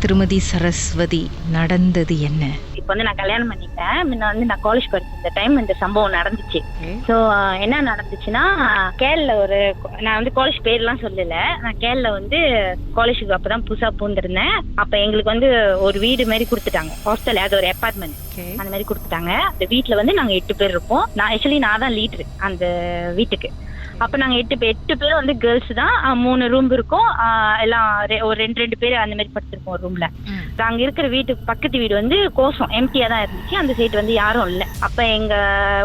திருமதி சரஸ்வதி, நடந்தது என்ன? இப்போ வந்து நான் கல்யாணம் பண்ணிட்டேன். முன்ன வந்து நான் காலேஜ் படிச்சிருந்த டைம் இந்த சம்பவம் நடந்துச்சு. ஸோ என்ன நடந்துச்சுன்னா, கேரள நான் வந்து காலேஜ் பேர்லாம் சொல்லல. நான் கேரள வந்து காலேஜுக்கு அப்பதான் புதுசா பூந்திருந்தேன். அப்ப எங்களுக்கு வந்து ஒரு வீடு மாதிரி கொடுத்துட்டாங்க, ஹாஸ்டல், அது ஒரு அபார்ட்மெண்ட் அந்த மாதிரி கொடுத்துட்டாங்க. அந்த வீட்டுல வந்து நாங்க 8 பேர் இருப்போம். நான் தான் லீடர் அந்த வீட்டுக்கு. அப்ப நாங்க 8 பேரும் வந்து கேர்ள்ஸ் தான். 3 ரூம் இருக்கும். எல்லாம் ஒரு 2 பேர் அந்த மாதிரி படுத்திருக்கோம் ஒரு ரூம்ல. அங்க இருக்கிற வீட்டுக்கு பக்கத்து வீடு வந்து கோசம் எம்டியா தான் இருந்துச்சு. அந்த சைடு வந்து யாரும் இல்ல. அப்ப எங்க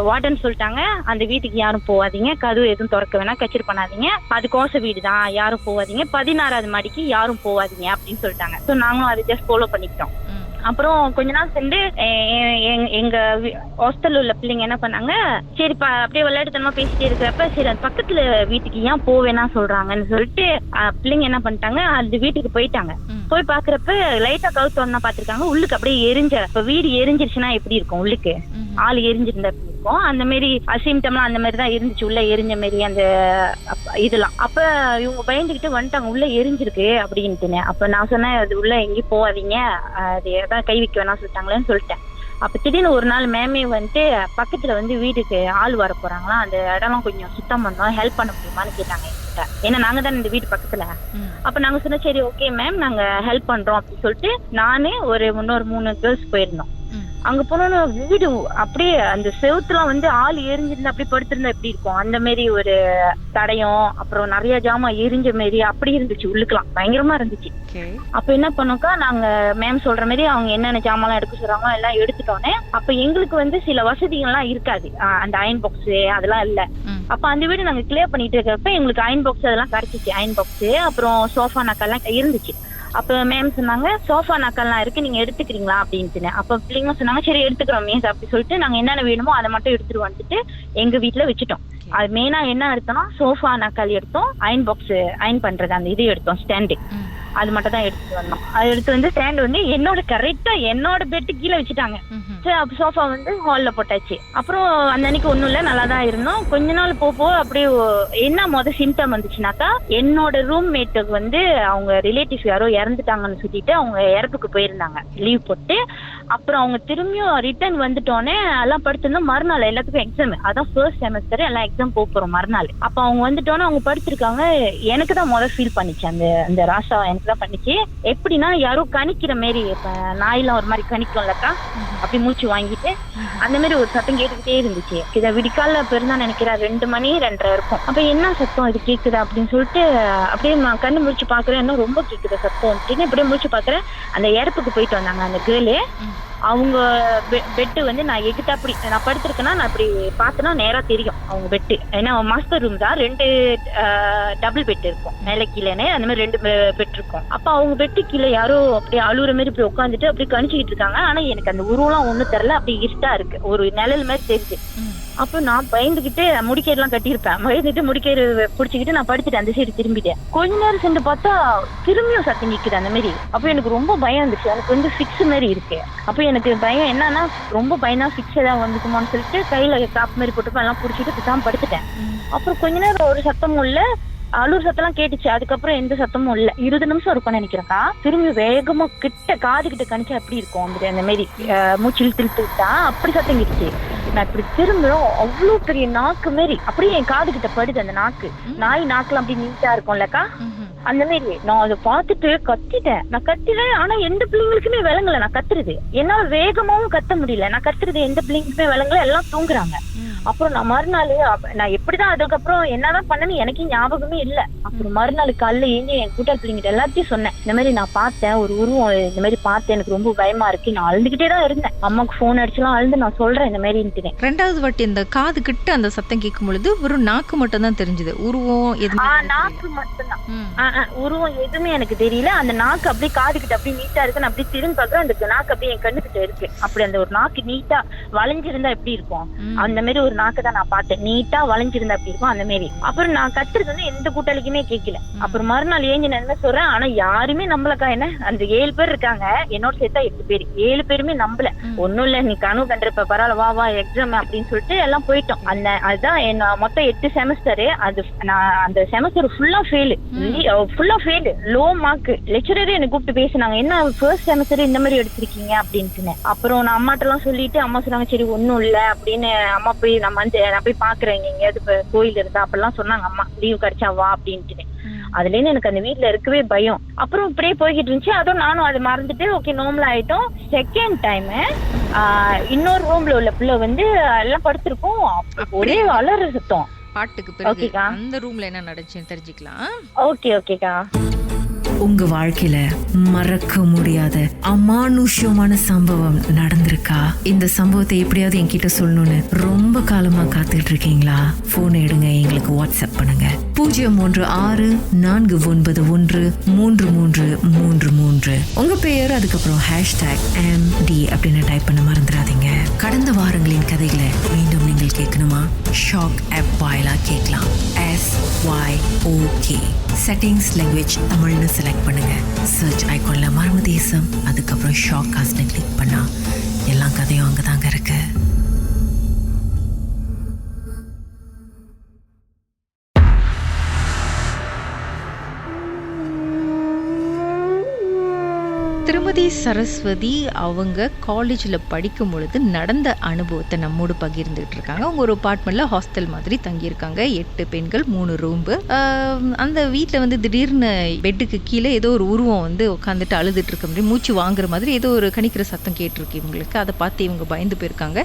வார்டன் சொல்லிட்டாங்க, அந்த வீட்டுக்கு யாரும் போவாதீங்க, கதவு எதுவும் திறக்க வேணாம், கச்சேரி பண்ணாதீங்க, அது கோச வீடு தான், யாரும் போவாதீங்க, 16வது மாடிக்கு யாரும் போவாதீங்க அப்படின்னு சொல்லிட்டாங்க. ஸோ நாங்களும் அதை ஜஸ்ட் ஃபாலோ பண்ணிக்கிட்டோம். அப்புறம் கொஞ்ச நாள் சென்று எங்க ஹாஸ்டல்ல உள்ள பிள்ளைங்க என்ன பண்ணாங்க, சரி அப்படியே விளையாட்டுத்தனமா பேசிட்டே இருக்கிறப்ப, சரி அந்த பக்கத்துல வீட்டுக்கு ஏன் போவேனா சொல்றாங்கன்னு சொல்லிட்டு பிள்ளைங்க என்ன பண்ணிட்டாங்க, அந்த வீட்டுக்கு போயிட்டாங்க. போய் பாக்குறப்ப லைட்டா கவுத்தோன்னா பாத்துருக்காங்க, உள்ளுக்கு அப்படியே இப்ப வீடு எரிஞ்சிருச்சுன்னா எப்படி இருக்கும், உள்ளுக்கு ஆள் எரிஞ்சிருந்தா எப்படி இருக்கும், அந்த மாதிரி அசிம்டம்லாம் அந்த மாதிரி தான் இருந்துச்சு, உள்ள எரிஞ்ச மாதிரி அந்த இதெல்லாம். அப்ப இவங்க பயந்துகிட்டு வந்துட்டாங்க, உள்ள எரிஞ்சிருக்கு அப்படின்ட்டுன்னு. அப்ப நான் சொன்னேன், அது உள்ள எங்கேயும் போவாதீங்க, அது ஏதாவது கை வைக்க வேணாம் சொல்லிட்டாங்களேன்னு சொல்லிட்டேன். அப்ப திடீர்னு ஒரு நாள் மேமே வந்துட்டு பக்கத்துல வந்து வீட்டுக்கு ஆள் வர போறாங்களா, அந்த இடம்லாம் கொஞ்சம் சுத்தம் பண்ணோம், ஹெல்ப் பண்ண முடியுமான்னு கேட்டாங்க என்கிட்ட. ஏன்னா நாங்க தான் இந்த வீட்டு பக்கத்துல. அப்ப நாங்க சொன்னோம், சரி ஓகே மேம், நாங்க ஹெல்ப் பண்றோம் அப்படின்னு சொல்லிட்டு நானு இன்னொரு 3 கேர்ள்ஸ் போயிருந்தோம். அங்க போனோன்னு வீடு அப்படியே அந்த செவுத்துலாம் வந்து ஆள் எரிஞ்சிருந்தா அப்படி படுத்திருந்தா எப்படி இருக்கும், அந்த மாதிரி ஒரு தடயம், அப்புறம் நிறைய ஜாமான் எரிஞ்ச மாரி அப்படி இருந்துச்சு, உள்ளுக்கலாம் பயங்கரமா இருந்துச்சு. அப்ப என்ன பண்ணோம்க்கா, நாங்க மேம் சொல்ற மாதிரி அவங்க என்னென்ன ஜாமான்லாம் எடுக்க சொல்றாங்களோ எல்லாம் எடுத்துட்டோன்னே, அப்ப எங்களுக்கு வந்து சில வசதிகள்லாம் இருக்காது, அந்த அயன் பாக்ஸ் அதெல்லாம் இல்ல. அப்ப அந்த வீடு நாங்க கிளியர் பண்ணிட்டு இருக்கிறப்ப எங்களுக்கு அயன் பாக்ஸ் அதெல்லாம் கிடைச்சிச்சு. அயன் பாக்ஸ் அப்புறம் சோஃபா நக்கெல்லாம் இருந்துச்சு. அப்ப மேம் சொன்னாங்க, சோஃபா நக்கெல்லாம் இருக்கு, நீங்க எடுத்துக்கிறீங்களா அப்படின்ட்டு. அப்ப பிள்ளைங்க சொன்னாங்க, சரி எடுத்துக்கிறோம் மீன்ஸ் அப்படி சொல்லிட்டு நாங்க என்னென்ன வேணுமோ அதை மட்டும் எடுத்துட்டு வந்துட்டு எங்க வீட்டுல வச்சுட்டோம். அது மெயினா என்ன எடுத்தோம்னா, சோஃபா நக்கல் எடுத்தோம், அயன் பாக்ஸ் அயன் பண்றது அந்த இது எடுத்தோம், ஸ்டாண்டு, அது மட்டும் தான் எடுத்துட்டு வந்தோம். அது எடுத்து வந்து ஸ்டாண்ட் வந்து கரெக்டா என்னோட பெட்டு கீழே வச்சுட்டாங்க. சோஃபா வந்து ஹால்ல போட்டாச்சு. அப்புறம் அந்த அன்னைக்கு ஒண்ணும் இல்ல, நல்லா தான் இருந்தோம். கொஞ்ச நாள் போக அப்படியே என்ன சிம்டம் வந்துச்சுனாக்கா, என்னோட ரூம்மேட்டுக்கு வந்து அவங்க ரிலேட்டிவ்ஸ் யாரோ இறந்துட்டாங்கன்னு சொல்லிட்டு அவங்க இறப்புக்கு போயிருந்தாங்க லீவ் போட்டு. அப்புறம் அவங்க திரும்பியும் ரிட்டர்ன் வந்துட்டோன்னே எல்லாம் படுத்திருந்தோம். மறுநாள் எல்லாத்துக்கும் எக்ஸாம், அதான் ஃபர்ஸ்ட் செமஸ்டர், எல்லாம் எக்ஸாம் போறோம் மறுநாள். அப்ப அவங்க வந்துட்டோன்னே அவங்க படுத்திருக்காங்க. எனக்கு தான் ஃபீல் பண்ணிச்சு, அந்த ராசா எனக்கு தான் பண்ணிச்சு. எப்படின்னா யாரோ கணிக்கிற மாதிரி, இப்ப நாயெல்லாம் ஒரு மாதிரி கணிக்கும்லக்கா, அப்படி மூச்சு வாங்கிட்டு அந்த மாதிரி ஒரு சத்தம் கேட்டுக்கிட்டே இருந்துச்சு. இதை விடிக்கால பெருந்தா நினைக்கிறேன், 2 மணி 2:30 இருக்கும். அப்ப என்ன சத்தம் இது கேக்குது அப்படின்னு சொல்லிட்டு அப்படியே நான் கண்ணு முடிச்சு பாக்குறேன், இன்னும் ரொம்ப கேக்குது சத்தம் அப்படின்னு இப்படியே முடிச்சு பாக்குறேன். அந்த இறப்புக்கு போயிட்டு வந்தாங்க அந்த கேர்ளு. அவங்க பெட்டு வந்து நான் எகிட்ட அப்படி நான் படுத்திருக்கேன்னா, நான் அப்படி பார்த்தேன்னா நேரா தெரியும் அவங்க பெட்டு. ஏன்னா மாஸ்டர் ரூம் தான், 2 டபுள் பெட் இருக்கும், மேலே கீழேனே அந்த மாதிரி 2 பெட் இருக்கும். அப்ப அவங்க பெட்டு கீழே யாரோ அப்படியே அழுகுற மாதிரி இப்படி உட்காந்துட்டு அப்படி கணிச்சுக்கிட்டு இருக்காங்க. ஆனா எனக்கு அந்த உருவம்லாம் ஒண்ணும் தெரியல, அப்படி இருட்டா இருக்கு, ஒரு நிழல் மாதிரி தெரியுது. அப்ப நான் பயந்துகிட்டு முடிக்கெல்லாம் கட்டியிருப்பேன், பயந்துட்டு முடிக்கெரு பிடிச்சிக்கிட்டு நான் படுத்துட்டேன், அந்த சைடு திரும்பிட்டேன். கொஞ்ச நேரம் சென்று பார்த்தா திரும்பியும் சத்தம் நிக்குது அந்த மாதிரி. அப்ப எனக்கு ரொம்ப பயம் இருந்துச்சு, எனக்கு வந்து ஃபிக்ஸ் மாதிரி இருக்கு. அப்ப எனக்கு பயம் என்னன்னா, ரொம்ப பயந்தா ஃபிக்ஸ் ஏதாவது வந்துக்குமான்னு சொல்லிட்டு கையில காப்பு மாதிரி போட்டுப்பேன், எல்லாம் பிடிச்சிட்டு பேசாம படுத்துட்டேன். அப்புறம் கொஞ்ச நேரம் ஒரு சத்தமும் இல்ல, அழுர் சத்தம்லாம் கேட்டுச்சு. அதுக்கப்புறம் எந்த சத்தமும் இல்ல. 20 நிமிஷம் இருக்கும்னு நினைக்கிறேன்க்கா. திரும்பி வேகமா காது கிட்ட கணிச்சு அப்படி இருக்கும், அந்த மாதிரி மூச்சு இழுத்து விட்டா அப்படி சத்தம் கேட்டுச்சு. நான் இப்படி திரும்புறோம், அவ்வளவு பெரிய நாக்கு மாரி அப்படியே என் காது கிட்ட படுது. அந்த நாக்கு, நாய் நாக்குலாம் அப்படி நீட்டா இருக்கும்லக்கா, அந்த மாதிரி. நான் அதை பார்த்துட்டு கத்திட்டேன். நான் கத்திட்டேன், ஆனா எந்த பிள்ளைங்களுக்குமே விளங்கல நான் கத்துறது. என்னால வேகமாவும் கத்த முடியல, நான் கத்துறது எந்த பிள்ளைங்களுக்குமே விளங்கல, எல்லாம் தூங்குறாங்க. அப்புறம் நான் மறுநாள் நான் எப்படிதான் அதுக்கப்புறம் என்னதான் பண்ணேன்னு எனக்கு ஞாபகமே இல்லை. அப்புறம் மறுநாள் காலையில ஏஞ்சி என் கூட்டாளி பிள்ளைங்கிட்ட எல்லாத்தையும் சொன்னேன், இந்த மாதிரி நான் பார்த்தேன் ஒரு உருவம், இந்த மாதிரி பார்த்தேன், எனக்கு ரொம்ப பயமா இருக்கு. நான் அழுதுகிட்டே தான் இருந்தேன். அம்மாக்கு போன் அடிச்சுலாம் அழுது நான் சொல்றேன் இந்த மாதிரி. 2வது வாட்டி இந்த காது கிட்ட அந்த சத்தம் கேட்கும் பொழுது வெறும் நாக்கு மட்டும் தான் தெரிஞ்சது, உருவம் நாக்கு மட்டும்தான், உருவம் எதுவுமே எனக்கு தெரியல. அந்த நாக்கு அப்படியே காது கிட்ட அப்படியே நீட்டா இருக்கு. நான் அப்படியே திரும்பி பாக்குறேன், அந்த நாக்கு அப்படியே என் கண்ணு கிட்ட இருக்கு. அப்படி அந்த ஒரு நாக்கு நீட்டா வளைஞ்சிருந்தா எப்படி இருக்கும், அந்த மாதிரி ஒரு நாக்கு தான் நான் பார்த்தேன், நீட்டா வளைஞ்சிருந்தா அப்படி இருக்கும் அந்த மாதிரி. அப்புறம் நான் கத்துறது வந்து எந்த கூட்டாளிக்குமே கேட்கல. அப்புறம் மறுநாள் ஏஞ்சி நான் என்ன சொல்றேன், ஆனா யாருமே நம்பலக்கா. என்ன அந்த 7 பேர் இருக்காங்க, என்னோட சேர்த்தா 8 பேர், 7 பேருமே நம்பல. ஒண்ணும் இல்ல, நீ கனவு கண்டிருப்ப, பரவாயில்ல, வா வா எக்ஸாம் அப்படின்னு சொல்லிட்டு எல்லாம் போயிட்டோம். அதுதான் என்ன மொத்தம் 8 செமஸ்டரு. அது நான் அந்த செமஸ்டர் ஃபுல்லா ஃபெயிலு, லோ மார்க். லெக்சரரே என்ன கூப்பிட்டு பேசினாங்க, என்ன ஃபர்ஸ்ட் செமஸ்டர் இந்த மாதிரி எடுத்திருக்கீங்க அப்படின்ட்டு. அப்புறம் நான் அம்மாட்ட எல்லாம் சொல்லிட்டு அம்மா சொன்னாங்க, சரி ஒன்னும் இல்ல அப்படின்னு. அம்மா போய் நான் போய் பாக்குறேன் எங்கேயாவது கோயில் இருந்தா அப்படிலாம் சொன்னாங்க அம்மா, லீவ் கிடைச்சா வா அப்படின்ட்டு. அதுல இருந்து எனக்கு அந்த வீட்டுல இருக்கவே பயம். அப்புறம் இப்படியே போய்கிட்டு இருந்துச்சு. அதுவும் நானும் அதை மறந்துட்டு ஓகே நார்மல் ஆயிட்டோம். செகண்ட் டைம் இன்னொரு ரூம்ல உள்ள பிள்ளை வந்து எல்லாம் படுத்திருக்கோம், ஒரே அலறு சுத்தம். பாட்டுக்கு பிறகு அந்த ரூம்ல என்ன நடந்துச்சுன்னு தெரிஞ்சுக்கலாம். ஓகேக்கா. உங்க வாழ்க்கையில மறக்க முடியாத அமானுஷ்யமான சம்பவம் நடந்திருக்கா? இந்த சம்பவத்தை எப்படியாவது என்கிட்ட சொல்லணும்னு ரொம்ப காலமா காத்துட்டு இருக்கீங்களா? போன் எடுங்க, எங்களுக்கு வாட்ஸ்அப் பண்ணுங்க. 016-491-3333. உங்க பெயர், அதுக்கப்புறம் #MD அப்படின்னு டைப் பண்ண மறந்துடாதீங்க. கடந்த வாரங்களின் கதைகளை மீண்டும் நீங்கள் கேட்கணுமா? ஷாக் ஆப் வாயிலா கேட்கலாம். SYOK செட்டிங்ஸ் லாங்குவேஜ் தமிழ்னு செலக்ட் பண்ணுங்க. சர்ச் ஐகான்ல மர்ம தேசம், அதுக்கப்புறம் ஷாக் காஸ்ட்னு கிளிக் பண்ணா எல்லா கதையும் அங்கதாங்க இருக்கு. திருமதி சரஸ்வதி அவங்க காலேஜில் படிக்கும் பொழுது நடந்த அனுபவத்தை நம்மோடு பகிர்ந்துட்டு இருக்காங்க. அவங்க ஒரு அப்பார்ட்மெண்ட்ல ஹாஸ்டல் மாதிரி தங்கியிருக்காங்க. 8 பெண்கள், 3 ரூம்பு. அந்த வீட்டில் வந்து திடீர்னு பெட்டுக்கு கீழே ஏதோ ஒரு உருவம் வந்து உட்காந்துட்டு அழுதுட்டு இருக்க மாதிரி, மூச்சு வாங்குற மாதிரி ஏதோ ஒரு கணிக்கிற சத்தம் கேட்டிருக்கு இவங்களுக்கு. அதை பார்த்து இவங்க பயந்து போயிருக்காங்க.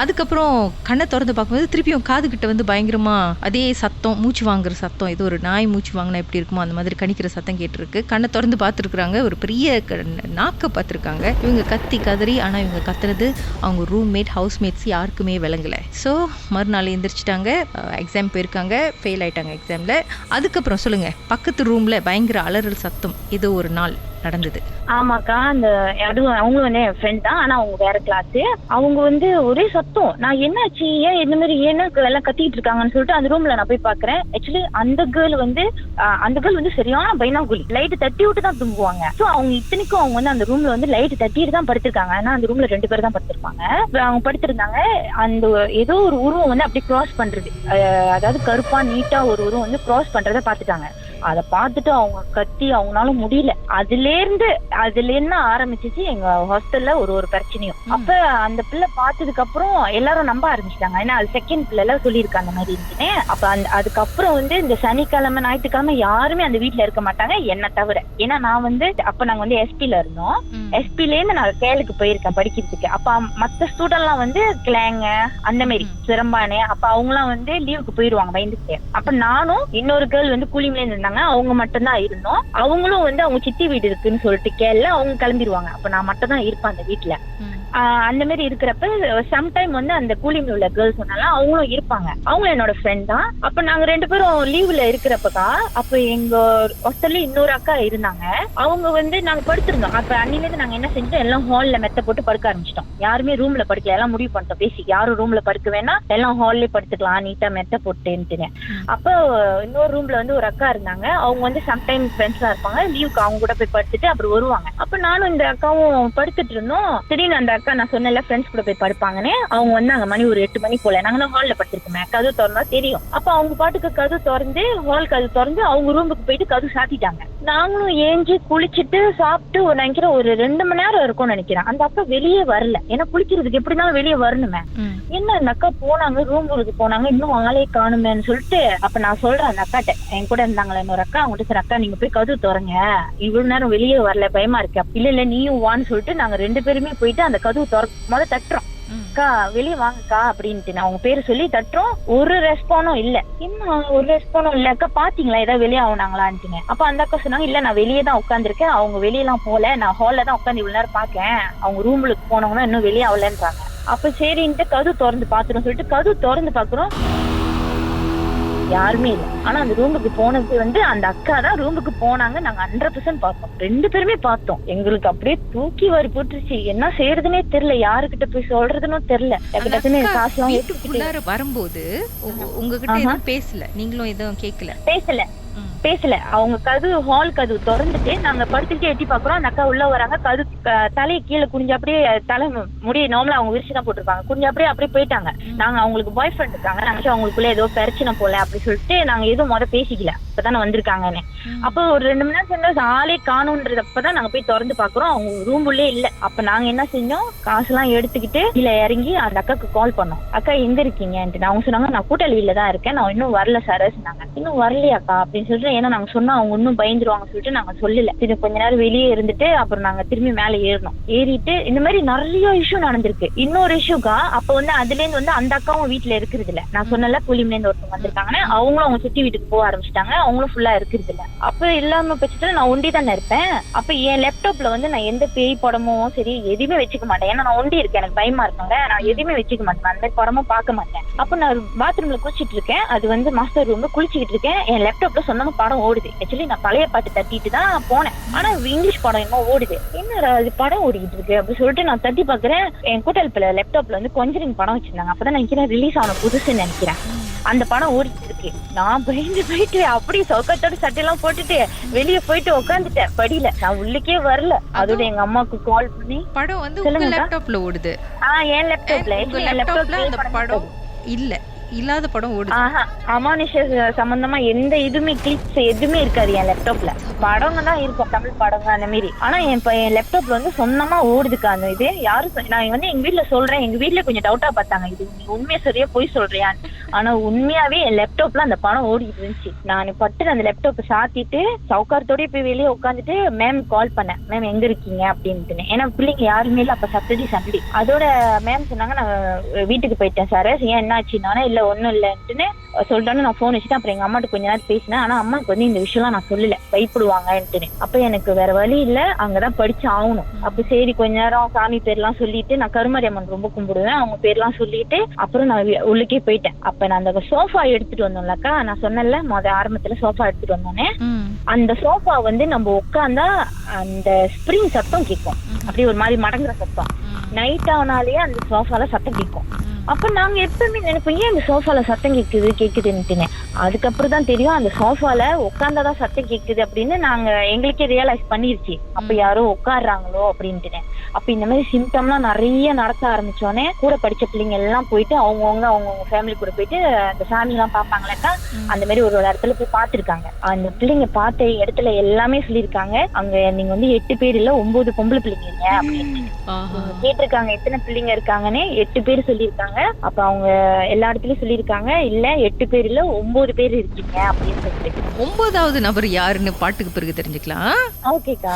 அதுக்கப்புறம் கண்ணை திறந்து பார்க்கும்போது திருப்பியும் காதுகிட்ட வந்து பயங்கரமா அதே சத்தம், மூச்சு வாங்குற சத்தம், ஏதோ ஒரு நாய் மூச்சு வாங்கினா எப்படி இருக்குமோ அந்த மாதிரி கணிக்கிற சத்தம் கேட்டிருக்கு. கண்ணை திறந்து பார்த்துருக்குறாங்க, ஒரு பெரிய நாக்க பார்த்துருக்காங்க. இவங்க கத்தி கதறி, ஆனால் இவங்க கத்துறது அவங்க ரூம்மேட் ஹவுஸ்மேட்ஸ் யாருக்குமே விளங்கலை. ஸோ மறுநாள் எந்திரிச்சிட்டாங்க, எக்ஸாம் போயிருக்காங்க, ஃபெயில் ஆயிட்டாங்க எக்ஸாமில். அதுக்கப்புறம் சொல்லுங்க, பக்கத்து ரூமில் பயங்கர அலறல் சத்தம் ஏதோ ஒரு நாள் நடந்தது. ஆமாக்கா, அந்த அதுவும் அவங்க வந்து என் ஃப்ரெண்ட் தான், ஆனா அவங்க வேற கிளாஸ். அவங்க வந்து ஒரே சத்தம். நான் என்னாச்சு, ஏன் இந்த மாதிரி ஏன்னா எல்லாம் கத்திட்டு இருக்காங்கன்னு சொல்லிட்டு அந்த ரூம்ல நான் போய் பாக்குறேன். ஆக்சுவலி அந்த கேர்ள் வந்து சரியான பைனாகுலி, லைட் தட்டி விட்டு தான் தூங்குவாங்க. ஸோ அவங்க இத்தனைக்கும் அவங்க வந்து அந்த ரூம்ல வந்து லைட் தட்டிட்டு தான் படுத்திருக்காங்க. ஆனா அந்த ரூம்ல 2 பேர் தான் படுத்திருப்பாங்க. அவங்க படுத்திருந்தாங்க. அந்த ஏதோ ஒரு உருவம் வந்து அப்படி கிராஸ் பண்றது, அதாவது கருப்பா நீட்டா ஒரு உருவம் வந்து கிராஸ் பண்றதை பாத்துட்டாங்க. அதை பார்த்துட்டு அவங்க கத்தி அவங்களால முடியல. அதுல என்ன ஆரம்பிச்சிச்சு, எங்க ஹாஸ்டல்ல ஒரு பிரச்சனையும். அப்ப அந்த பிள்ளை பார்த்ததுக்கு அப்புறம் எல்லாரும் நம்ப ஆரம்பிச்சிட்டாங்க. ஏன்னா அது செகண்ட் பிள்ளை எல்லாம் சொல்லியிருக்காங்க அந்த மாதிரி இருந்துன்னு. அப்ப அதுக்கப்புறம் வந்து இந்த சனிக்கிழமை ஞாயிற்றுக்கிழமை யாருமே அந்த வீட்டுல இருக்க மாட்டாங்க என்ன தவிர. ஏன்னா நான் வந்து அப்ப நாங்க வந்து எஸ்பில இருந்தோம். எஸ்பில இருந்து நான் கேளுக்கு போயிருக்கேன் படிக்கிறதுக்கு. அப்ப மத்த ஸ்டூடெண்ட் எல்லாம் வந்து கிளாங்க அந்த மாதிரி சிரம்பானே, அப்ப அவங்க எல்லாம் வந்து லீவுக்கு போயிருவாங்க பயந்துட்டு. அப்ப நானும் இன்னொரு கேர்ள் வந்து கூலிங்ல இருந்தாங்க, அவங்க மட்டும் தான் இருந்தோம். அவங்களும் வந்து அவங்க சித்தி வீடு இருக்குன்னு சொல்லிட்டு கேள்ல அவங்க கிளம்பிடுவாங்க. அப்ப நான் மட்டும் தான் இருப்பேன் அந்த வீட்டுல. அந்த மாதிரி இருக்கிறப்ப சம்டைம் வந்து அந்த கூலிங்ல உள்ள கேர்ள்ஸ் சொன்னாலும் அவங்களும் இருப்பாங்க. அவங்களும் என்னோட ஃப்ரெண்ட் தான். அப்ப நாங்க 2 பேரும் லீவ்ல இருக்கிறப்பக்கா, அப்ப எங்க ஹாஸ்டல்ல இன்னொரு அக்கா இருந்தாங்க. அவங்க வந்து நாங்க படுத்திருந்தோம். அப்ப அன்னிலேருந்து நாங்க என்ன செஞ்சோம், எல்லாம் ஹால்ல மெத்த போட்டு படுக்க ஆரம்பிச்சிட்டோம். யாருமே ரூம்ல படுக்கல, எல்லாம் முடிவு பண்ணிட்டோம் பேசி, யாரும் ரூம்ல படுக்க வேணா, எல்லாம் ஹால்ல படுத்துக்கலாம் நீட்டா மெத்த போட்டுன்னு. அப்ப இன்னொரு ரூம்ல வந்து ஒரு அக்கா இருந்தாங்க. அவங்க வந்து சம்டைம் ஃப்ரெண்ட்ஸா இருப்பாங்க. லீவுக்கு அவங்க கூட போய் படுத்துட்டு அப்புறம் வருவாங்க. அப்ப நானும் இந்த அக்காவும் படுத்துட்டு இருந்தோம். திடீர்னு அந்த அக்கா, நான் சொன்னல ஃப்ரெண்ட்ஸ் கூட போய் படுப்பாங்கன்னு, அவங்க வந்தாங்க. மணி ஒரு 8 மணி போல. நாங்க ஹால்ல படுத்திருக்கோமே, கதவு திறந்தா தெரியும். அப்ப அவங்க பாட்டுக்கு கதவு திறந்து, ஹால் கதவு திறந்து அவங்க ரூமுக்கு போயிட்டு கதவு சாத்திட்டாங்க. நாங்களும் ஏஞ்சி குளிச்சுட்டு சாப்பிட்டு நினைக்கிறேன் ஒரு 2 மணி நேரம் இருக்கும்னு நினைக்கிறேன். அந்த அக்கா வெளியே வரல. ஏன்னா குளிக்கிறதுக்கு எப்படினாலும் வெளியே வரணுமே. என்ன அந்த அக்கா போனாங்க, ரூமுக்கு போனாங்க, இன்னும் ஆளே காணுமேன்னு சொல்லிட்டு. அப்ப நான் சொல்றேன் அந்த அக்காட்ட, என் கூட இருந்தாங்களே இன்னொரு அக்கா, அவங்ககிட்ட சார் அக்கா நீங்க போய் கதவு திறங்க, இவ்வளவு நேரம் வெளியே வரல, பயமா இருக்கு. இல்ல நீயும் வான்னு சொல்லிட்டு நாங்க 2 பேருமே போயிட்டு அந்த கதவு முதல்ல தட்டுறோம். அக்கா வெளியே வாங்கக்கா அப்படின்ட்டு நான் அவங்க பேரு சொல்லி தட்டுறோம். ஒரு ரெஸ்பானும் இல்ல. என்ன ஒரு ரெஸ்பானும் இல்ல, அக்கா பாத்தீங்களா ஏதாவது வெளியே ஆகுனாங்களான்ட்டுங்க. அப்ப அந்த அக்கா சொன்னாங்க, இல்ல நான் வெளியே தான் உட்காந்துருக்கேன், அவங்க வெளியெல்லாம் போல, நான் ஹால்ல தான் உட்காந்து இவ்வளவு நேரம் பாக்கேன், அவங்க ரூமுக்கு போனவங்கன்னா இன்னும் வெளியே ஆகலன்றாங்க. அப்ப சரின்ட்டு கதவு திறந்து பாத்துறோம் சொல்லிட்டு கதவு திறந்து பாக்குறோம். யாருமே இல்லை. ஆனா அந்த ரூமுக்கு போனது வந்து அந்த அக்கா தான் ரூமுக்கு போனாங்க. நாங்க 100% பார்த்தோம், 2 பேருமே பார்த்தோம். எங்களுக்கு அப்படியே தூக்கி வாரி போட்டுருச்சு. என்ன செய்யறதுன்னே தெரியல, யாருக்கிட்ட போய் சொல்றதுன்னு தெரியல. டக்குன்னு காசு எல்லாம் வீட்டுக்குள்ளார வரும்போது உங்ககிட்ட எதுவும் பேசல, நீங்களும் எதுவும் கேட்கல? பேசல. அவங்க ஹால் கதவு திறந்துட்டு நாங்க படுத்துட்டு எட்டி பாக்குறோம். அந்த அக்கா உள்ள வராங்க. தலையை கீழே குனிஞ்சு அப்படியே தலை முடிய நார்மலா அவங்க விரிச்சு தான் போட்டிருப்பாங்க, குனிஞ்சு அப்படியே போயிட்டாங்க. நாங்க அவங்களுக்கு பாய் ஃப்ரெண்ட் இருக்காங்க, நாங்க அவங்களுக்குள்ள ஏதோ பிரச்சனை போல அப்படி சொல்லிட்டு நாங்க எதுவும் பேசிக்கல, இப்பதானே வந்திருக்காங்கன்னு. அப்போ ஒரு 2 மணி நேரம் சென்று ஆளே காணும்ன்றது அப்பதான் நாங்க போய் திறந்து பாக்குறோம், அவங்க ரூம் உள்ளே இல்ல. அப்ப நாங்க என்ன செஞ்சோம், காசெல்லாம் எடுத்துக்கிட்டு கீழே இறங்கி அந்த அக்காக்கு கால் பண்ணோம். அக்கா எங்க இருக்கீங்கன்ட்டு. அவங்க சொன்னாங்க நான் கூட்டாளியில தான் இருக்கேன், நான் இன்னும் வரல சார். நாங்க இன்னும் வரலையாக்கா அப்படின்னு சொல்லிட்டு, ஏன்னா நாங்க சொன்னா அவங்க இன்னும் பயந்துருவாங்க சொல்லிட்டு நாங்க சொல்லல. இது கொஞ்ச நேரம் வெளியே இருந்துட்டு அப்புறம் நாங்க திரும்பி மேல ஏறிட்டு இந்த மாதிரி நிறைய இஷ்யூ நடந்திருக்கு. இன்னொரு இஷ்யூக்கா அப்ப வந்து அதுல இருந்து வந்து அந்த அக்காவும் வீட்டுல இருக்கிறது இல்ல. நான் சொன்னல கூலிம்ல இருந்து ஒருத்தவங்க வந்திருக்காங்கன்னு, அவங்களும் அவங்க சுத்தி வீட்டுக்கு போக ஆரம்பிச்சிட்டாங்க, அவங்களும் ஃபுல்லா இருக்கிறது இல்ல. அப்ப இல்லாம பட்சத்துல நான் ஒண்டி தானே இருப்பேன். அப்ப என் லேப்டாப்ல வந்து நான் எந்த பேய் படமும் சரி எதுவுமே வச்சுக்க மாட்டேன், ஏன்னா நான் ஒண்டி இருக்கேன், எனக்கு பயமா இருக்காங்க, நான் எதுவுமே வச்சுக்க மாட்டேன், அந்த மாதிரி படமும் பார்க்க மாட்டேன். அப்ப நான் பாத்ரூம்ல குளிச்சிட்டு இருக்கேன், அது வந்து மாஸ்டர் ரூம்ல குளிச்சுக்கிட்டு இருக்கேன். என் லேப்டாப்ல சொந்தமா படம் ஓடுது. ஆக்சுவலி நான் பழைய பாட்டு தட்டிட்டு தான் போனேன், ஆனா இங்கிலீஷ் படம் என்ன ஓடுது, என்ன அது படம் ஓடிக்கிட்டு இருக்கு அப்படின்னு சொல்லிட்டு நான் தட்டி பாக்குறேன். என் கூட்டாளி லேப்டாப்ல வந்து கொஞ்சரிங் படம் வச்சிருந்தாங்க. அப்பதான் நான் நினைக்கிறேன் ரிலீஸ் ஆன புதுசுன்னு நினைக்கிறேன், அந்த படம் ஓடிட்டு இருக்கு. நான் பயந்து போயிட்டு அப்படியே சவுக்கத்தோட சட்டையெல்லாம் போட்டுட்டு வெளியே போயிட்டு உட்காந்துட்டேன் படியில. நான் உள்ளுக்கே வரல. அதோட எங்க அம்மாவுக்கு கால் பண்ணி படம் வந்து உங்க லேப்டாப்ல ஓடுது. என் லேப்டாப்ல அந்த படம் இல்ல, இல்லாத படம் ஓடுது. அமானுஷ சம்பந்தமா எந்த இதுவுமே கிளிப்ஸ் எதுவுமே இருக்காது என் லேப்டாப்ல. படங்க தான் இருக்கும், தமிழ் படங்க அந்த மாதிரி. ஆனா என் லேப்டாப்ல வந்து சொந்தமா ஓடுதுக்கா அந்த இது. யாரும் நான் வந்து எங்க வீட்டுல சொல்றேன், எங்க வீட்டுல கொஞ்சம் டவுட்டா பார்த்தாங்க, இது நீ உண்மையா சரியா போய் சொல்றியான்னு. ஆனா உண்மையாவே என் லேப்டாப்ல அந்த படம் ஓடிட்டு இருந்துச்சு. நான் பட்டு அந்த லேப்டாப்பை சாத்திட்டு சவுக்காரத்தோடய போய் வெளியே உட்காந்துட்டு மேம் கால் பண்ணேன், மேம் எங்க இருக்கீங்க அப்படின்ட்டு. ஏன்னா பிள்ளைங்க யாருமே இல்ல, அப்ப சாட்டர்டே சண்டே. அதோட மேம் சொன்னாங்க நான் வீட்டுக்கு போயிட்டேன் சார். ஏன் என்ன ஆச்சுன்னா இல்ல ஒண்ணும் இல்லைன்ட்டுன்னு சொல்லிட்டான்னு நான் போன் வச்சுட்டு அப்புறம் எங்க அம்மாட்ட கொஞ்ச நேரம் பேசினேன். ஆனா அம்மாவுக்கு வந்து இந்த விஷயம்லாம் நான் சொல்லல, பயப்படுவாங்கன்ட்டுன்னு. அப்ப எனக்கு வேற வழி இல்ல, அங்கதான் படிச்சு ஆகணும். அப்ப சரி கொஞ்ச நேரம் சாமி பேர்லாம் சொல்லிட்டு, நான் கருமாரி அம்மன் ரொம்ப கும்பிடுவேன், அவங்க பேர்லாம் சொல்லிட்டு அப்புறம் நான் உள்ளுக்கே போயிட்டேன். அப்ப நான் அந்த சோஃபா எடுத்துட்டு வந்தோம்லக்கா, நான் சொன்னேன்ல ஆரம்பத்துல சோஃபா எடுத்துட்டு வந்தோன்னே, அந்த சோஃபா வந்து நம்ம உட்காந்தா அந்த ஸ்ப்ரிங் சத்தம் கேட்கும், அப்படியே ஒரு மாதிரி மடங்குற சத்தம். நைட் ஆனாலே அந்த சோஃபால சத்தம் கேட்கும். அப்ப நாங்க எப்பவுமே நினைப்போம் ஏன் இந்த சோஃபால சத்தம் கேக்குதுன்னு. அதுக்கப்புறம் தான் தெரியும் அந்த சோஃபால உட்காந்தாதான் சத்தம் கேக்குது அப்படின்னு நாங்க எங்களுக்கே ரியலைஸ் பண்ணிருச்சு. அப்ப யாரோ உட்காடுறாங்களோ அப்படின்ட்டு. அப்ப இந்த மாதிரி சிம்டம்லாம் நிறைய நடக்க ஆரம்பிச்சோன்னே கூட படிச்ச பிள்ளைங்க எல்லாம் போயிட்டு அவங்கவுங்க ஃபேமிலி கூட போயிட்டு அந்த சாமி எல்லாம் பாப்பாங்களக்கா, அந்த மாதிரி ஒரு இடத்துல போய் பாத்துருக்காங்க. அந்த பிள்ளைங்க பார்த்த இடத்துல எல்லாமே சொல்லியிருக்காங்க, அங்க நீங்க வந்து 8 பேர் இல்ல 9 பொம்பளை பிள்ளைங்க அப்படின்னு கேட்டிருக்காங்க. எத்தனை பிள்ளைங்க இருக்காங்கன்னு 8 பேர் சொல்லியிருக்காங்க. அப்ப அவங்க எல்லா இடத்துலயும் சொல்லியிருக்காங்க, இல்ல 8 பேர் இல்ல 9 பேர் இருக்கீங்க அப்படின்னு சொல்லிட்டு. 9வது நபர் யாருன்னு பாட்டுக்கு பிறகு தெரிஞ்சுக்கலாம். ஓகேக்கா.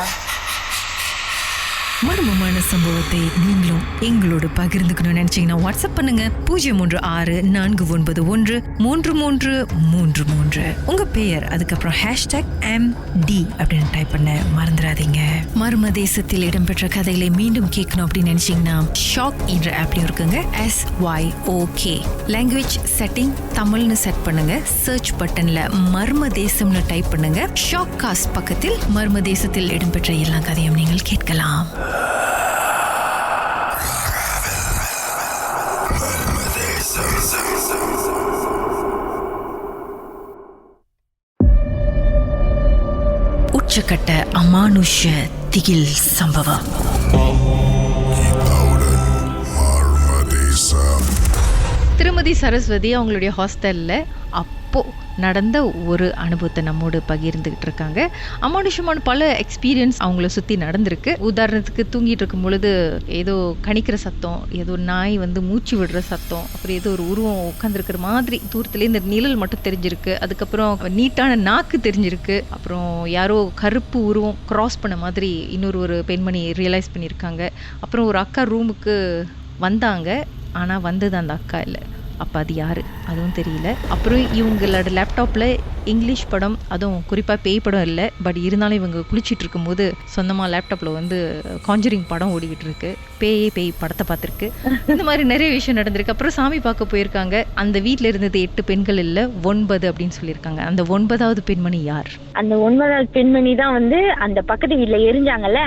மர்மமான சம்பவத்தை நீங்களும் எங்களோடு பகிர்ந்துக்கணும்னு நினைச்சீங்கன்னா வாட்ஸ்அப் பண்ணுங்க 0364413333. உங்க பெயர் அதுக்கப்புறம் #MD அப்படின்னு டைப் பண்ண மறந்துடாதீங்க. மர்ம தேசத்தில் இடம்பெற்ற கதைகளை மீண்டும் கேட்கணும் அப்படின்னு நினைச்சீங்கன்னா ஷாக் என்ற ஆப்லயும் இருக்குங்க. SYOK லாங்குவேஜ் செட்டிங் தமிழ்னு செட் பண்ணுங்க. சர்ச் பட்டன்ல மர்ம தேசம்னு டைப் பண்ணுங்க. ஷாக் காஸ்ட் பக்கத்தில் மர்ம தேசத்தில் இடம்பெற்ற எல்லா கதையும் நீங்கள் கேட்கலாம். உச்சக்கட்ட அமானுஷ திகில் சம்பவம். திருமதி சரஸ்வதி அவங்களுடைய ஹாஸ்டல்ல அப்போ நடந்த ஒரு அனுபவத்தை நம்மோடு பகிர்ந்துகிட்டு இருக்காங்க. அமானுஷமான பல எக்ஸ்பீரியன்ஸ் அவங்கள சுற்றி நடந்திருக்கு. உதாரணத்துக்கு தூங்கிட்டு இருக்கும் பொழுது ஏதோ கணிக்கிற சத்தம், ஏதோ நாய் வந்து மூச்சு விடுற சத்தம், அப்புறம் ஏதோ ஒரு உருவம் உட்காந்துருக்கிற மாதிரி தூரத்துலேயே இந்த நிழல் மட்டும் தெரிஞ்சிருக்கு. அதுக்கப்புறம் நீட்டான நாக்கு தெரிஞ்சிருக்கு. அப்புறம் யாரோ கருப்பு உருவம் கிராஸ் பண்ண மாதிரி இன்னொரு பெண்மணி ரியலைஸ் பண்ணியிருக்காங்க. அப்புறம் ஒரு அக்கா ரூமுக்கு வந்தாங்க, ஆனால் வந்தது அந்த அக்கா இல்லை. அப்போ அது யார் அதுவும் தெரியல. அப்புறம் இவங்களோட லேப்டாப்பில் இங்கிலீஷ் படம், அதுவும் குறிப்பாக பேய் படம் இல்லை, பட் இருந்தாலும் இவங்க குளிச்சிட்டு இருக்கும்போது சொந்தமாக லேப்டாப்பில் வந்து காஞ்சரிங் படம் ஓடிக்கிட்டு இருக்கு. பேய் படத்தை பார்த்துருக்கு. இந்த மாதிரி நிறைய விஷயம் நடந்திருக்கு. அப்புறம் சாமி பார்க்க போயிருக்காங்க. அந்த வீட்டில் இருந்தது 8 பெண்கள் இல்லை 9 அப்படின்னு சொல்லியிருக்காங்க. அந்த 9வது பெண்மணி யார்? அந்த 9வது பெண்மணி தான் வந்து அந்த பக்கத்து வீட்டுல எரிஞ்சாங்கல்ல,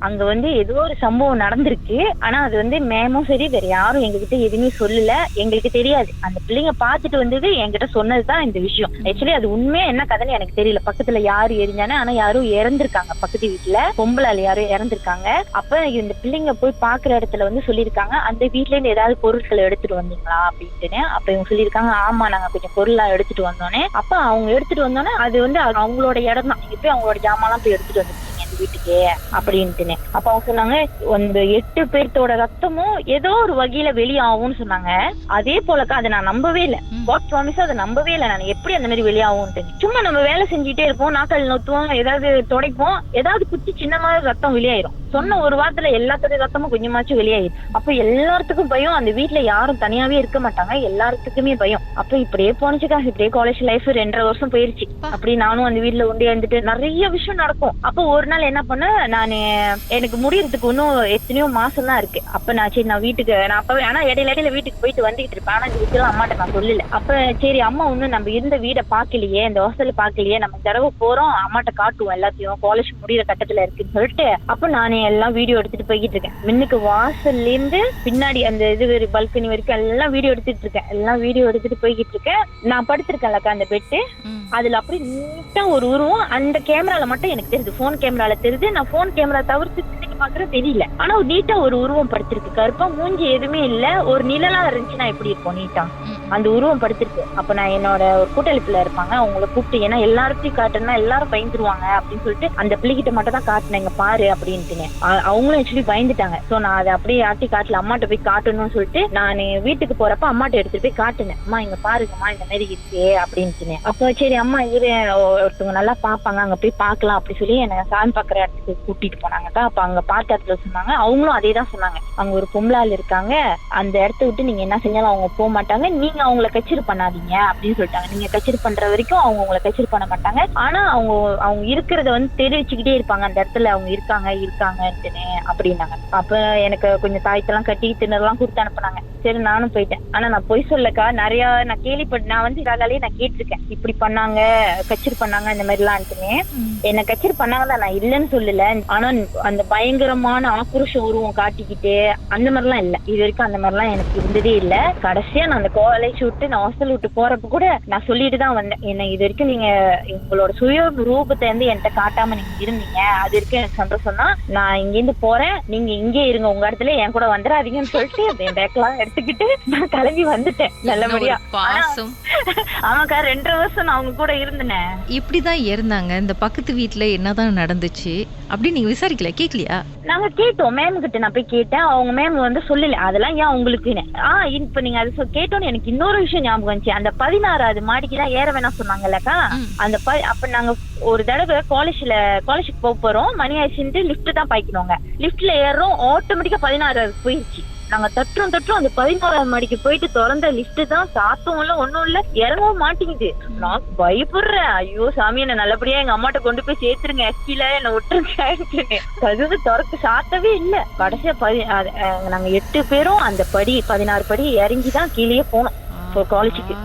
அங்க வந்து ஏதோ ஒரு சம்பவம் நடந்திருக்கு. ஆனா அது வந்து மேமும் சரி வேற யாரும் எங்ககிட்ட எதுவுமே சொல்லல, எங்களுக்கு தெரியாது. அந்த பிள்ளைங்க பாத்துட்டு வந்தது என்கிட்ட சொன்னதுதான் இந்த விஷயம். ஆக்சுவலி அது உண்மையா என்ன கதைன்னு எனக்கு தெரியல. பக்கத்துல யாரு எரிஞ்சானே, ஆனா யாரும் இறந்திருக்காங்க, பக்கத்து வீட்டுல பொம்பளால யாரும் இறந்திருக்காங்க. அப்ப இந்த பிள்ளைங்க போய் பாக்குற இடத்துல வந்து சொல்லியிருக்காங்க, அந்த வீட்டுல இருந்து ஏதாவது பொருட்களை எடுத்துட்டு வந்தீங்களா அப்படின்ட்டுன்னு. அப்ப இவங்க சொல்லியிருக்காங்க, ஆமா நாங்க கொஞ்சம் பொருளா எடுத்துட்டு வந்தோன்னே. அப்ப அவங்க எடுத்துட்டு வந்தோன்னே அது வந்து அவங்களோட இடம் தான், நீங்க போய் அவங்களோட ஜாமான் போய் எடுத்துட்டு வந்துருக்கீங்க வீட்டுக்கே அப்படின்ட்டுன்னு. அப்ப அவங்க சொன்னாங்க, அந்த 8 பேர்த்தோட ரத்தமும் ஏதோ ஒரு வகையில வெளியாகும்னு சொன்னாங்க. அதே போலக்கா அதை நான் நம்பவே இல்லை. வாட் ப்ராமிஸ் அதை நம்பவே இல்லை நான். எப்படி அந்த மாதிரி வெளியாகும்ட்டு சும்மா நம்ம வேலை செஞ்சுட்டே இருப்போம், நாக்கள் நொத்துவோம், ஏதாவது துடைப்போம், ஏதாவது குச்சி சின்னமா ரத்தம் வெளியாயிரும். சொன்ன ஒரு வாரத்துல எல்லாத்தோட ரத்தமும் கொஞ்சமாச்சும் வெளியாயிரும். அப்ப எல்லாத்துக்கும் பயம். அந்த வீட்டுல யாரும் தனியாவே இருக்க மாட்டாங்க, எல்லாத்துக்குமே பயம். அப்ப இப்படியே போனுச்சுக்கா, இப்படியே காலேஜ் லைஃப் 2.5 வருஷம் போயிருச்சு. அப்படி நானும் அந்த வீட்டுல ஒண்டி வந்துட்டு நிறைய விஷயம் நடக்கும். அப்ப ஒரு நாள் என்ன பண்ண, நானு எனக்கு முடியறதுக்கு இன்னும் எத்தனையோ மாசம் தான் இருக்கு. அப்ப நான் சரி நான் வீட்டுக்கு நான் அப்பவே ஆனா இடையில வீட்டுக்கு போயிட்டு வந்துட்டு இருப்பேன். ஆனா இந்த விஷயம் அம்மாட்ட நான் சொல்லல. அப்ப சரி அம்மா ஒன்னும் நம்ம இருந்த வீடை பாக்கலையே, இந்த ஹாஸ்டல் பாக்கலையே, நம்ம தடவை போறோம் அம்மாட்ட காட்டுவோம் எல்லாத்தையும், காலேஜ் முடிகிற கட்டத்துல இருக்குன்னு சொல்லிட்டு அப்ப நானே எல்லாம் வீடியோ எடுத்துட்டு போய்கிட்டு இருக்கேன். முன்னுக்கு வாசல்ல இருந்து பின்னாடி அந்த இது பல்கனி வரைக்கும் எல்லாம் வீடியோ எடுத்துட்டு இருக்கேன். எல்லாம் வீடியோ எடுத்துட்டு போய்கிட்டு இருக்கேன். நான் படுத்திருக்கேன்லக்கா அந்த பெட்டு, அதுல அப்படி நீட்டா ஒரு உருவம் அந்த கேமரால மட்டும் எனக்கு தெரியுது, போன் கேமரால தெரியுது. நான் போன் கேமரா தவிர்த்து பாக்குறது தெரியல. ஆனா ஒரு நீட்டா ஒரு உருவம் படுத்திருக்கு, கருப்பா, மூஞ்சி எதுவுமே இல்ல, ஒரு நிழலா இருந்துச்சுன்னா எப்படி இருக்கும் நீட்டா அந்த உருவம் படுத்திருக்கு. அப்ப நான் என்னோட ஒரு கூட்டளிப்புல இருப்பாங்க, அவங்கள கூப்பிட்டு, ஏன்னா எல்லாருக்கும் காட்டுனா எல்லாரும் பயந்துருவாங்க அப்படின்னு சொல்லிட்டு அந்த பிள்ளைகிட்ட மட்டும் தான் காட்டினேன், இங்க பாரு அப்படின்ட்டு. அவங்களும் ஆக்சுவலி பயந்துட்டாங்க. சோ நான் அதை அப்படியே ஆட்டி காட்டல, அம்மாட்ட போய் காட்டணும்னு சொல்லிட்டு நான் வீட்டுக்கு போறப்ப அம்மாட்ட எடுத்துட்டு போய் காட்டுனேன். அம்மா இங்க பாருங்கம்மா இந்த மாதிரி இருக்கு அப்படின்ட்டு. அப்போ சரி அம்மா இவரு ஒருத்தவங்க நல்லா பாப்பாங்க, அங்க போய் பாக்கலாம் அப்படி சொல்லி என்ன சாமி பாக்குற இடத்துக்கு கூட்டிட்டு போனாங்கக்கா. அப்ப அங்க பார்த்த இடத்துல சொன்னாங்க, அவங்களும் அதே தான் சொன்னாங்க, அங்க ஒரு பொம்பளால் இருக்காங்க, அந்த இடத்த விட்டு நீங்க என்ன செஞ்சாலும் அவங்க போக மாட்டாங்க, நீங்க அவங்கள கச்சேரி பண்ணாதீங்க அப்படின்னு சொல்லிட்டாங்க. நீங்க கச்சேரி பண்ற வரைக்கும் அவங்க உங்களை கச்சேரி பண்ண மாட்டாங்க, ஆனா அவங்க இருக்கிறத வந்து தெரிவிச்சுக்கிட்டே இருப்பாங்க அந்த இடத்துல அவங்க இருக்காங்கன்னு அப்படின்னாங்க. அப்ப எனக்கு கொஞ்சம் தாயத்தெல்லாம் கட்டி திணறெல்லாம் கொடுத்து அனுப்புனாங்க. சரி நானும் போயிட்டேன். ஆனா நான் பொய் சொல்லக்கா, நிறைய நான் கேள்விப்பட்டேன். நான் வந்து இதாலே நான் கேட்டிருக்கேன், இப்படி பண்ணாங்க கச்சேரி பண்ணாங்க இந்த மாதிரி எல்லாம். என்ன கச்சேரி பண்ணாங்க நான் இல்லைன்னு சொல்லல, ஆனா அந்த பயங்கரமான ஆக்ரோஷ உருவம் காட்டிக்கிட்டு அந்த மாதிரிலாம் இல்ல. இது வரைக்கும் அந்த மாதிரிலாம் எனக்கு இருந்ததே இல்ல. கடைசியா நான் அந்த காலேஜ் விட்டு நான் ஹாஸ்டல் விட்டு போறப்ப கூட நான் சொல்லிட்டு தான் வந்தேன், என்ன இது வரைக்கும் நீங்க உங்களோட சுய ரூபத்தை வந்து என்கிட்ட காட்டாம நீங்க இருந்தீங்க, அது வரைக்கும் எனக்கு சந்தோஷம் தான். நான் இங்க இருந்து போறேன், நீங்க இங்கே இருங்க, உங்க இடத்துல என் கூட வந்துடாதீங்கன்னு சொல்லிட்டு என் பேக்கெல்லாம் எடுத்துக்கிட்டு நான் கிளம்பி வந்துட்டேன் நல்லபடியா. ஆமாக்கா 2.5 வருஷம் நான் அவங்க கூட இருந்தேன். இப்படிதான் இருந்தாங்க. இந்த பக்கத்து வீட்டுல என்னதான் நடந்துச்சு அப்படின்னு நீங்க விசாரிக்கல, கேட்கலையா? நாங்க கேட்டோம் மேம் கிட்ட, நான் போய் கேட்டேன். அவங்க மேம் வந்து சொல்லல அதெல்லாம் ஏன் உங்களுக்குன்னு. இப்ப நீங்க அது கேட்டோன்னு எனக்கு இன்னொரு விஷயம் ஞாபகம் வந்துச்சு. அந்த 16வது மாடிக்குதான் ஏற வேணாம் சொன்னாங்கல்லக்கா, அந்த அப்ப நாங்க ஒரு தடவை காலேஜுக்கு போறோம், மணி ஆயிடுச்சுட்டு லிப்ட் தான் பாய்க்கணுங்க. லிப்ட்ல ஏறோம், ஆட்டோமேட்டிக்கா 16வது போயிடுச்சு. நாங்க தட்டுறோம் அந்த 16வது மாடிக்கு போயிட்டு திறந்த லிஸ்ட் தான், சாத்தவும் இல்ல ஒண்ணும் இல்ல, இறங்கவும் மாட்டேங்குது. நான் பயப்படுறேன், ஐயோ சாமி என்ன நல்லபடியா எங்க அம்மாட்ட கொண்டு போய் சேர்த்துருங்க, எஸ்கில என்ன விட்டுருங்க. கதவு திறக்க சாத்தவே இல்ல. கடைசியா நாங்க 8 பேரும் அந்த 16 படி இறங்கிதான் கீழே போனோம் காலேஜுக்கு.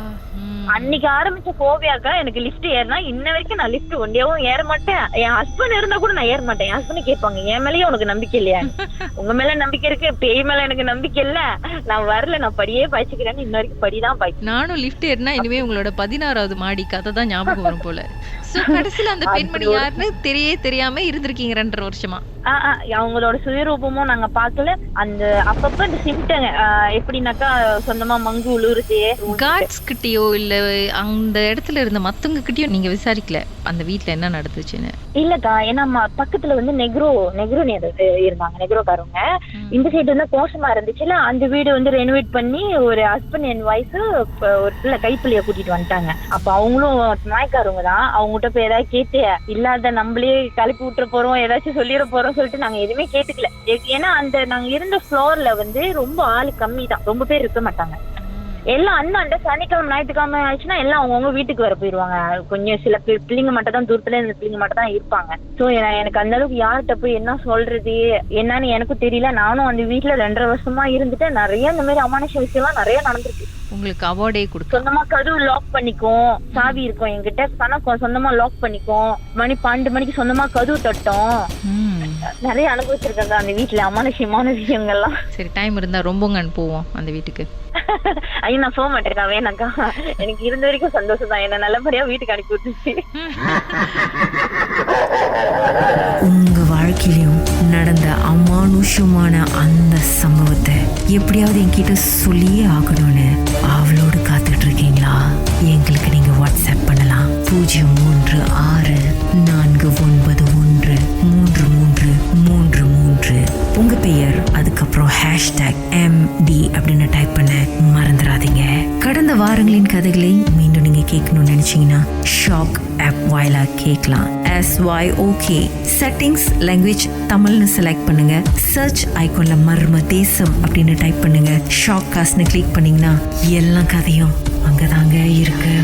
அன்னைக்கு ஆரம்பிச்ச கோவியாக்கா எனக்கு லிஃப்ட் ஏறினா இன்ன வரைக்கும் நான் லிஃப்ட் ஒண்டியாவும் ஏற மாட்டேன். என் ஹஸ்பண்ட் இருந்தா கூட நான் ஏற மாட்டேன். என் ஹஸ்பண்ட் கேட்பாங்க, என் மேலேயே உனக்கு நம்பிக்கை இல்லையா? உங்க மேல நம்பிக்கை இருக்கு, பேய் மேல எனக்கு நம்பிக்கை இல்ல, நான் வரல, நான் படியே பாய்ச்சிக்கிறேன்னு இன்ன வரைக்கும் படிதான் பாய்ச்சி. நானும் லிஃப்ட் ஏறினா இனிமே உங்களோட 16வது மாடி கதை தான் ஞாபகம் வரும் போல. கடைசியில அந்த பெண்மணி யாருன்னு தெரியாம இருந்திருக்கீங்க 2.5 வருஷமா. அவங்களோட சுயரூபமும் நாங்க பாக்கல. அந்த அப்பப்ப இந்த சிம்டங்க எப்படின்னாக்கா சொந்தமா மங்கு உழுவுறது, கார்ட்ஸ் கிட்டயோ இல்ல அந்த இடத்துல இருந்த மத்தவங்க கிட்டயோ நீங்க விசாரிக்கல அந்த வீட்டுல என்ன நடந்துச்சுன்னு? இல்லக்கா, ஏன்னா பக்கத்துல வந்து நெக்ரோ இருந்தாங்க, நெக்ரோக்காரவங்க. இந்த சைடு வந்து கோஷமா இருந்துச்சுல, அந்த வீடு வந்து ரெனோவேட் பண்ணி ஒரு ஹஸ்பண்ட் அண்ட் ஒய்ஃப் ஒரு பிள்ளை கைப்பிள்ளைய கூட்டிட்டு வந்துட்டாங்க. அப்ப அவங்களும் நாய்க்காரவங்க தான். அவங்ககிட்ட போய் ஏதாவது கேட்டு இல்லாத நம்மளே கிளப்பி விட்டுற போறோம், ஏதாச்சும் சொல்லிட போறோம் சொல்லிட்டு நாங்க எதுவுமே கேட்டுக்கல. ஏன்னா அந்த நாங்க இருந்த ஃப்ளோர்ல வந்து ரொம்ப ஆளு கம்மி தான், ரொம்ப பேர் இருக்க மாட்டாங்க. எல்லாம் அந்த சனிக்கிழமை ஞாயிற்றுக்கிழமை ஆயிடுச்சுன்னா எல்லாம் அவங்கவுங்க வீட்டுக்கு வர போயிருவாங்க. கொஞ்சம் சில பிள்ளைங்க மட்டும் தான் தூரத்துல இந்த பிள்ளைங்க மட்டும் தான் இருப்பாங்க. ஸோ எனக்கு அந்த அளவுக்கு யார்கிட்ட போய் என்ன சொல்றது என்னன்னு எனக்கும் தெரியல. நானும் அந்த வீட்டுல 2.5 வருஷமா இருந்துட்டு நிறைய இந்த மாதிரி அமானுஷ விஷயம்லாம் நிறைய நடந்திருக்கு. உங்களுக்கு அவார்டே கொடுக்கும். சொந்தமா கதவு லாக் பண்ணிக்கும், சாவி இருக்கும் என்கிட்ட, கணக்கு சொந்தமா லாக் பண்ணிக்கும், மணி 12 மணிக்கு சொந்தமா கதவு தட்டும். நிறைய அனுபவிச்சிருக்காங்க அந்த வீட்டுல அமானுஷமான விஷயங்கள்லாம். சரி, டைம் இருந்தா ரொம்பங்க போவோம் அந்த வீட்டுக்கு. ஐயோ நான் போக மாட்டேக்கா, வேணாக்கா. எனக்கு இருந்த வரைக்கும் சந்தோஷம் தான், என்ன நல்லபடியா வீட்டுக்கு அனுப்பி விட்டுச்சு. உங்க வாழ்க்கையிலும் நடந்த அமானுஷமான அந்த சம்பவத்தை எப்படியாவது என்கிட்ட சொல்லியே ஆகணும்னு அவளோடு காத்துட்டு இருக்கீங்களா? எங்களுக்கு நீங்க வாட்ஸ்அப் பண்ணலாம் 03694133333. உங்க பெயர் அதுக்கப்புறம் #MD அப்படின்னு டைப் பண்ண மறந்துடாதீங்க. கடந்த வாரங்களின் கதைகளை மீண்டும் நீங்க கேட்கணும்னு நினைச்சீங்கன்னா ஷாக் ஆப் வாயிலா கேட்கலாம். SYOK செட்டிங்ஸ் லாங்குவேஜ் தமிழ்னு செலக்ட் பண்ணுங்க. சர்ச் ஐகான்ல மர்ம தேசம் அப்படின்னு டைப் பண்ணுங்க. ஷாக் காஸ்ட்னு கிளிக் பண்ணீங்கன்னா எல்லா கதையும் அங்கதாங்க இருக்கு.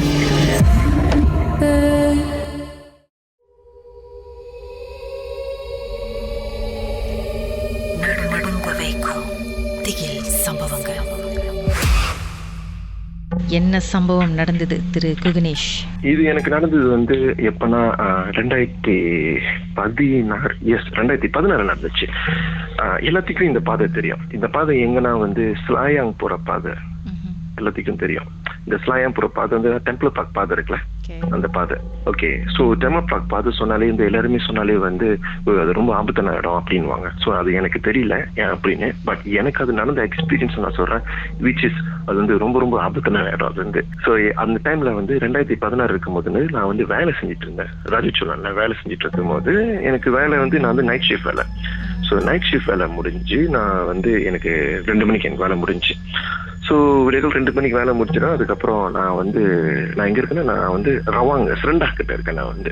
என்ன சம்பவம் நடந்தது திரு குகனேஷ்? இது எனக்கு நடந்தது வந்து எப்பன்னா 2016 நடந்துச்சு. எல்லாத்துக்கும் இந்த பாதை தெரியும். இந்த பாதை எங்கன்னா வந்து ஸ்லாயாங் போற பாதை எல்லாத்துக்கும் தெரியும். இந்த ஸ்லாயாங் போற பாதை வந்து டெம்பிள் பார்க் பாதை இருக்குல்ல, அந்த பாதை. ஓகே, ஸோ டெம்பிள் பார்க் பாதை சொன்னாலே இந்த எல்லாருமே சொன்னாலே வந்து அது ரொம்ப ஆபத்தான இடம் அப்படின்வாங்க. ஸோ அது எனக்கு தெரியல ஏன் அப்படின்னு, பட் எனக்கு அது நடந்த எக்ஸ்பீரியன்ஸ் நான் சொல்றேன். விச் இஸ் அது வந்து ரொம்ப ரொம்ப ஆபத்தான இடம் அது வந்து. ஸோ அந்த டைம்ல வந்து 2016 இருக்கும்போது நான் வந்து வேலை செஞ்சுட்டு இருந்தேன். ராஜச்சோழன்ல வேலை செஞ்சுட்டு இருக்கும் போது எனக்கு வேலை வந்து நான் வந்து நைட் ஷிஃப்ட் வேலை. ஸோ நைட் ஷிஃப்ட் வேலை முடிஞ்சு நான் வந்து எனக்கு 2 மணிக்கு எனக்கு வேலை முடிஞ்சு. ஸோ விடைகள் 2 மணிக்கு வேலை முடிச்சிடும். அதுக்கப்புறம் நான் எங்க இருக்கேன்னா நான் வந்து ரவாங் ஸ்ரெண்டா கிட்ட இருக்கேன் நான் வந்து.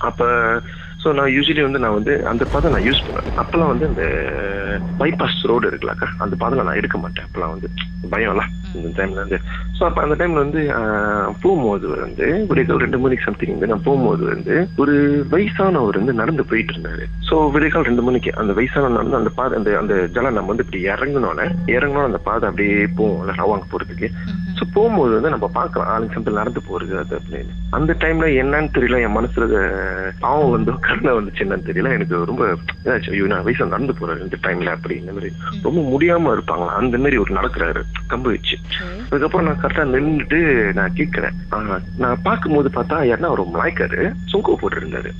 அப்ப ஸோ நான் யூஸ்வலி வந்து நான் வந்து அந்த பாதை நான் யூஸ் பண்ணுவேன். அப்பெல்லாம் வந்து இந்த பைபாஸ் ரோடு இருக்குல்லக்கா, அந்த பாதையில நான் எடுக்க மாட்டேன். அப்பெல்லாம் வந்து பயம்ல இந்த டைம்ல வந்து. ஸோ அப்போ அந்த டைம்ல வந்து போகும்போது வந்து விடைகள் 2 மணிக்கு சம்திங் வந்து நான் போகும்போது வந்து ஒரு வயசானவர் வந்து நடந்து போயிட்டு இருந்தாரு. ஸோ விடைகள் 2 மணிக்கு அந்த வயசானவர் நடந்து அந்த பாதை அந்த ஜலம் நம்ம வந்து இப்படி இறங்கினோன்னு அந்த பாதை அப்படியே போவோம்ல ரவாங்க போறதுக்கு. ஸோ போகும்போது வந்து நம்ம பார்க்கலாம் ஆளுங்க சம்பளம் நடந்து போறது அது அப்படின்னு. அந்த டைம்ல என்னன்னு தெரியல, என் மனசுல பாவம் வந்து கருணை வந்துச்சு என்னன்னு தெரியல. எனக்கு ரொம்ப இதாச்சு, ஐயோ நான் வயசா நடந்து போறேன் இந்த டைம்ல அப்படி. இந்த மாதிரி ரொம்ப முடியாம இருப்பாங்களா அந்த மாதிரி ஒரு நடக்கிறாரு கம்பு வச்சு. அதுக்கப்புறம் நான் கரெக்டா நின்றுட்டு நான் கேட்கிறேன். நான் பார்க்கும்போது பார்த்தா யாருன்னா ஒரு மலாய்க்காரு சொங்கோ போட்டு இருந்தாரு.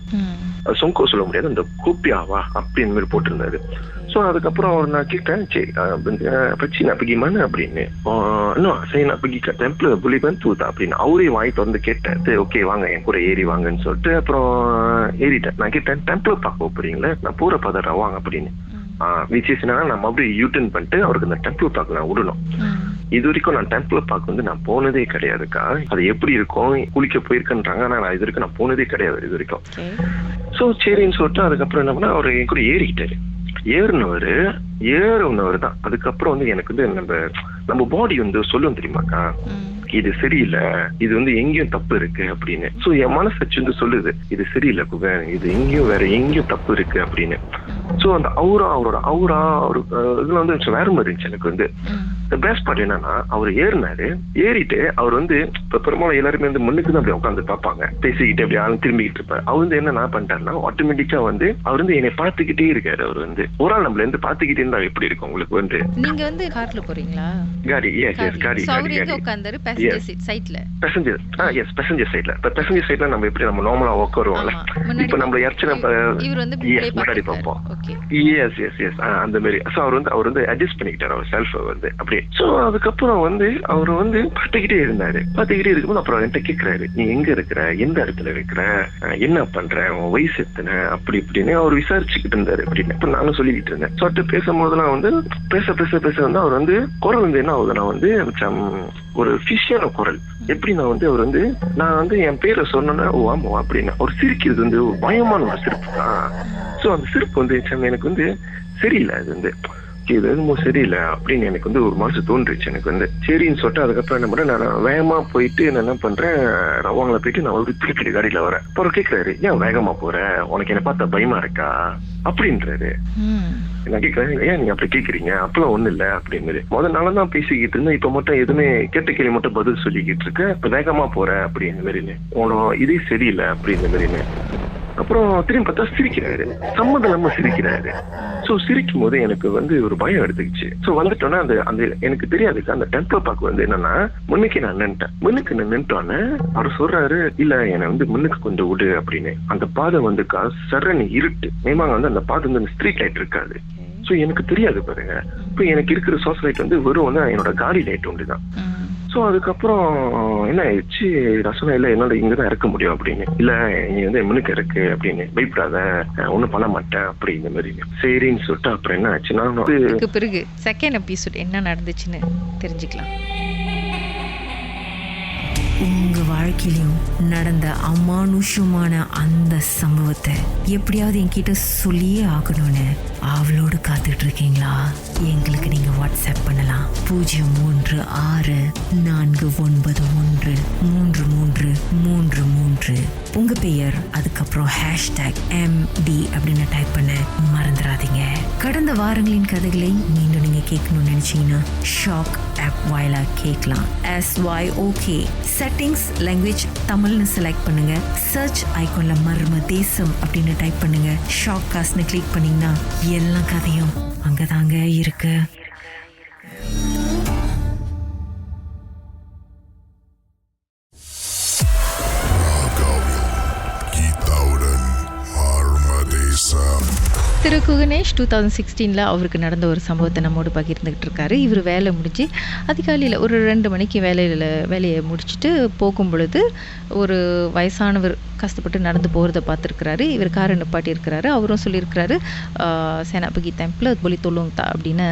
சொங்கோ சொல்ல முடியாது, அந்த கூப்பியாவா அப்படின்னு மாதிரி போட்டிருந்தாரு. ஸோ அதுக்கப்புறம் நான் கேட்டேன், சரி பச்சி நான் பிகிமான்னு அப்படின்னு. இன்னும் சரி நான் பிகிக்க டெம்பிள் புலிபன் தூத்தா அப்படின்னு அவரே வாங்கி திறந்து கேட்டேன். சரி ஓகே வாங்க என் கூட ஏறி வாங்கன்னு சொல்லிட்டு அப்புறம் ஏறிட்டேன். நான் கேட்டேன் டெம்பிள் பார்க்க போறீங்களா, நான் போற பதறா வாங்க அப்படின்னு. விசேஷனா நம்ம அப்படியே யூட்டர்ன் பண்ணிட்டு அவருக்கு அந்த டெம்பிள் பார்க்க நான் விடணும். இது வரைக்கும் நான் டெம்பிள் பார்க் வந்து நான் போனதே கிடையாதுக்கா. அது எப்படி இருக்கும் குளிக்க போயிருக்கேன்றாங்க, ஆனா நான் இது வரைக்கும் நான் போனதே கிடையாது இது வரைக்கும். ஸோ சரின்னு சொல்லிட்டு அதுக்கப்புறம் என்ன பண்ணா அவர் என் கூட ஏறிக்கிட்டாரு. ஏறுனவர் தான். அதுக்கப்புறம் வந்து எனக்கு வந்து நம்ம பாடி வந்து சொல்லும் தெரியுமாக்கா, இது சரியில்லை, இது வந்து எங்கேயும் தப்பு இருக்கு அப்படின்னு. ஸோ என் மனசு வந்து சொல்லுது இது சரியில்லை குபேன், இது எங்கேயும் வேற எங்கேயும் தப்பு இருக்கு அப்படின்னு. ஸோ அந்த அவரோட இதுல வந்து வேற மாதிரி இருந்துச்சு எனக்கு வந்து. பெஸ்ட் பார்ட் என்னன்னா அவர் ஏறிட்டு அவர் வந்து இப்ப பெரும்பாலும் எல்லாருமே வந்து முன்னுக்கு தான் அப்படி உட்காந்து பார்ப்பாங்க, பேசிக்கிட்டு அப்படி ஆளும் திரும்பிக்கிட்டு இருப்பாரு. அவர் வந்து என்ன பண்ணிட்டாருன்னா ஆட்டோமேட்டிக்கா வந்து அவர் வந்து என்னை பார்த்துக்கிட்டே இருக்காரு. அவர் வந்து ஒரு ஆள் நம்மள இருந்து பார்த்துக்கிட்டே இருந்தா எப்படி இருக்கும் உங்களுக்கு வந்து. நீங்க வந்து கார்ல போறீங்களா? காடி உட்கார்ந்தாரு பேசஞ்சர் சைட்ல. பேசஞ்சர் சைட்ல. இப்ப பேசஞ்சர் சைட்ல நம்ம எப்படி நம்ம நார்மலா உட்காருவோம்ல, இப்ப நம்ம யாராச்சும் இவர் வந்து முன்னாடி பார்ப்போம். எஸ் அந்த மாதிரி. ஸோ அவர் வந்து அட்ஜஸ்ட் பண்ணிக்கிட்டாரு அவர் செல்ஃப் வந்து அப்படியே. ஸோ அதுக்கப்புறம் வந்து அவர் வந்து பார்த்துக்கிட்டே இருக்கும்போது அப்புறம் என்கிட்ட கேட்கிறாரு, நீ எங்க இருக்கிற, எந்த இடத்துல இருக்கிற, என்ன பண்ற, உன் வயசு எத்தனை அப்படி இப்படின்னு அவர் விசாரிச்சுக்கிட்டு இருந்தாரு அப்படின்னு. இப்ப நானும் சொல்லிக்கிட்டு இருந்தேன். சொல்லிட்டு பேசும்போதெல்லாம் வந்து பேச வந்து அவர் வந்து குரல் வந்து என்ன ஆகுதுன்னா வந்து ஒரு ஃபிஷியான குரல். எப்படி அவர் வந்து நான் வந்து என் பேரை சொன்னேன்னா ஓ ஆமா அப்படின்னா அவர் சிரிக்கிறது வந்து பயமான ஒரு சிரிப்பு தான். ஸோ அந்த சிரிப்பு வந்து எனக்கு வந்து சரியில்லை. அது வந்து இது எதுவும் சரியில்லை அப்படின்னு எனக்கு வந்து ஒரு மனசு தோன்றுச்சு. எனக்கு வந்து சரின்னு சொல்லிட்டு அதுக்கப்புறம் என்ன பண்றேன், நான் வேகமா போயிட்டு நான் என்ன பண்றேன், ரவாங்கள போயிட்டு நான் ஒரு திருப்பி காடியில வரேன். அப்புறம் கேட்கிறாரு, ஏன் வேகமா போற, உனக்கு என்ன பார்த்தா பயமா இருக்கா அப்படின்றாரு. நான் கேட்கிறேன், ஏன் நீங்க அப்படி கேட்கறீங்க, அப்பெல்லாம் ஒண்ணு இல்ல அப்படின்னு. முதல் நாள தான் பேசிக்கிட்டு இருந்தேன், இப்ப மட்டும் எதுவுமே கேட்ட கேள்வி மட்டும் பதில் சொல்லிக்கிட்டு இருக்க, இப்ப வேகமா போற அப்படின்னு மாதிரின்னு, உனக்கு இதே சரியில்லை அப்படின்னு மாதிரின்னு. அப்புறம் திரும்பி பார்த்தா சிரிக்கிறாரு, சம்மதம் இல்லாம சிரிக்கிறாரு. சோ சிரிக்கும் போது எனக்கு வந்து ஒரு பயம் எடுத்துக்கிச்சு. சோ வந்துட்டோன்னா அந்த எனக்கு தெரியாதுக்கு அந்த டெம்பிள் பார்க் வந்து என்னன்னா முன்னுக்கு நான் நின்றுட்டோன்னு அவர் சொல்றாரு, இல்ல என்னை வந்து முன்னுக்கு கொஞ்சம் விடு அப்படின்னு. அந்த பாதை வந்து சரணி இருட்டு, மேமாங்க வந்து அந்த பாதை வந்து ஸ்ட்ரீட் லைட் இருக்காது. சோ எனக்கு தெரியாது பாருங்க. இப்ப எனக்கு இருக்கிற சோர்ஸ் லைட் வந்து வெறும் வந்து என்னோட காடி லைட் ஒன்றுதான். சோ அதுக்கப்புறம் என்ன ஆயிடுச்சு, நான் சொன்னேன், இல்ல என்னால இங்கதான் இறக்க முடியும் அப்படின்னு. இல்ல நீ வந்து முன்னுக்கு இருக்கு அப்படின்னு, பயப்படாத, ஒண்ணும் பண்ண மாட்டேன் அப்படி இந்த மாதிரி. சரின்னு சொல்லிட்டு அப்புறம் என்ன ஆச்சுன்னா பிறகு செகண்ட் எபிசோட் என்ன நடந்துச்சுன்னு தெரிஞ்சுக்கலாம். உங்க வாழ்க்கையிலும் நடந்த அமானுஷமான அந்த சம்பவத்தை எப்படியாவது என்கிட்ட சொல்லியே ஆகணும்னு அவளோடு காத்துட்டு இருக்கீங்களா? எங்களுக்கு நீங்க வாட்ஸ்அப் பண்ணலாம் 0364913333. உங்க பெயர் அதுக்கப்புறம் #MD அப்படின்னு டைப் பண்ண மறந்துடாதீங்க. கடந்த வாரங்களின் கதைகளை மீண்டும் நீங்க கேட்கணும்னு நினைச்சீங்கன்னா ஷாக் ஆப் வாயிலா கேட்கலாம். SYOK செட்டிங்ஸ் லாங்குவேஜ் தமிழ்னு செலக்ட் பண்ணுங்க. சர்ச் ஐகான்ல மர்ம தேசம் அப்படின்னு டைப் பண்ணுங்க. ஷாக் காஸ்ட்னு கிளிக் பண்ணீங்கன்னா எல்லா கதையும் அங்கதாங்க இருக்கு. திரு குகணேஷ் 2016 அவருக்கு நடந்த ஒரு சம்பவத்தை நம்மோடு பகிர்ந்துகிட்டு இருக்காரு. இவர் வேலை முடிஞ்சு அதிகாலையில் ஒரு 2 மணிக்கு வேலையை முடிச்சுட்டு போகும் பொழுது ஒரு வயசானவர் கஷ்டப்பட்டு நடந்து போகிறத பார்த்துருக்கிறாரு. இவர் காரை நிப்பாட்டி இருக்கிறாரு. அவரும் சொல்லியிருக்கிறாரு, சேனாபகி டெம்பிள் பொலி தொல்லுங்கத்தா அப்படின்னு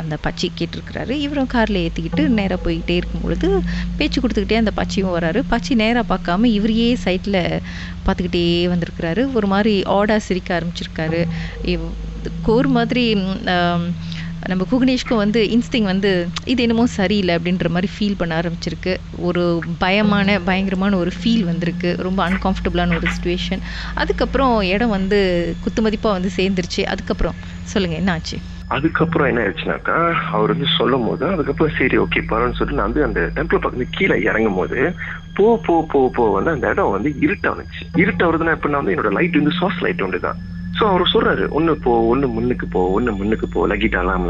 அந்த பச்சி கேட்டிருக்கிறாரு. இவரும் காரில் ஏற்றிக்கிட்டு நேராக போய்கிட்டே இருக்கும் பொழுது பேச்சு கொடுத்துக்கிட்டே அந்த பச்சியும் வராரு. பச்சி நேராக பார்க்காம இவரையே சைட்டில் பார்த்துக்கிட்டே வந்திருக்கிறாரு. ஒரு மாதிரி ஆடாக சிரிக்க ஆரம்பிச்சிருக்காரு. ஒரு மாதிரி நம்ம குகணேஷ்க்கும் வந்து இன்ஸ்டிங் வந்து இது என்னமோ சரியில்லை அப்படின்ற மாதிரி ஃபீல் பண்ண ஆரம்பிச்சிருக்கு. ஒரு பயங்கரமான ஒரு ஃபீல் வந்திருக்கு. ரொம்ப அன்கம்ஃபர்டபுளான ஒரு சிச்சுவேஷன். அதுக்கப்புறம் இடம் வந்து குத்துமதிப்பாக வந்து சேர்ந்துருச்சு. அதுக்கப்புறம் சொல்லுங்கள், என்ன ஆச்சு? அதுக்கப்புறம் என்ன ஆயிடுச்சுனாக்கா, அவர் வந்து சொல்லும் போது அதுக்கப்புறம் சரி ஓகே பரவாயில்னு சொல்லிட்டு நான் வந்து அந்த டெம்பிள் பக்கத்துல கீழே இறங்கும் போது போ வந்து அந்த இடம் வந்து இருட்டானுச்சு. இருட்டாவதுன்னா எப்படின்னா வந்து என்னோட லைட் வந்து சாஸ் லைட் ஒன்றுதான். சோ அவர் சொல்றாரு, ஒன்னு முன்னுக்கு போ லகிட்டாலாம்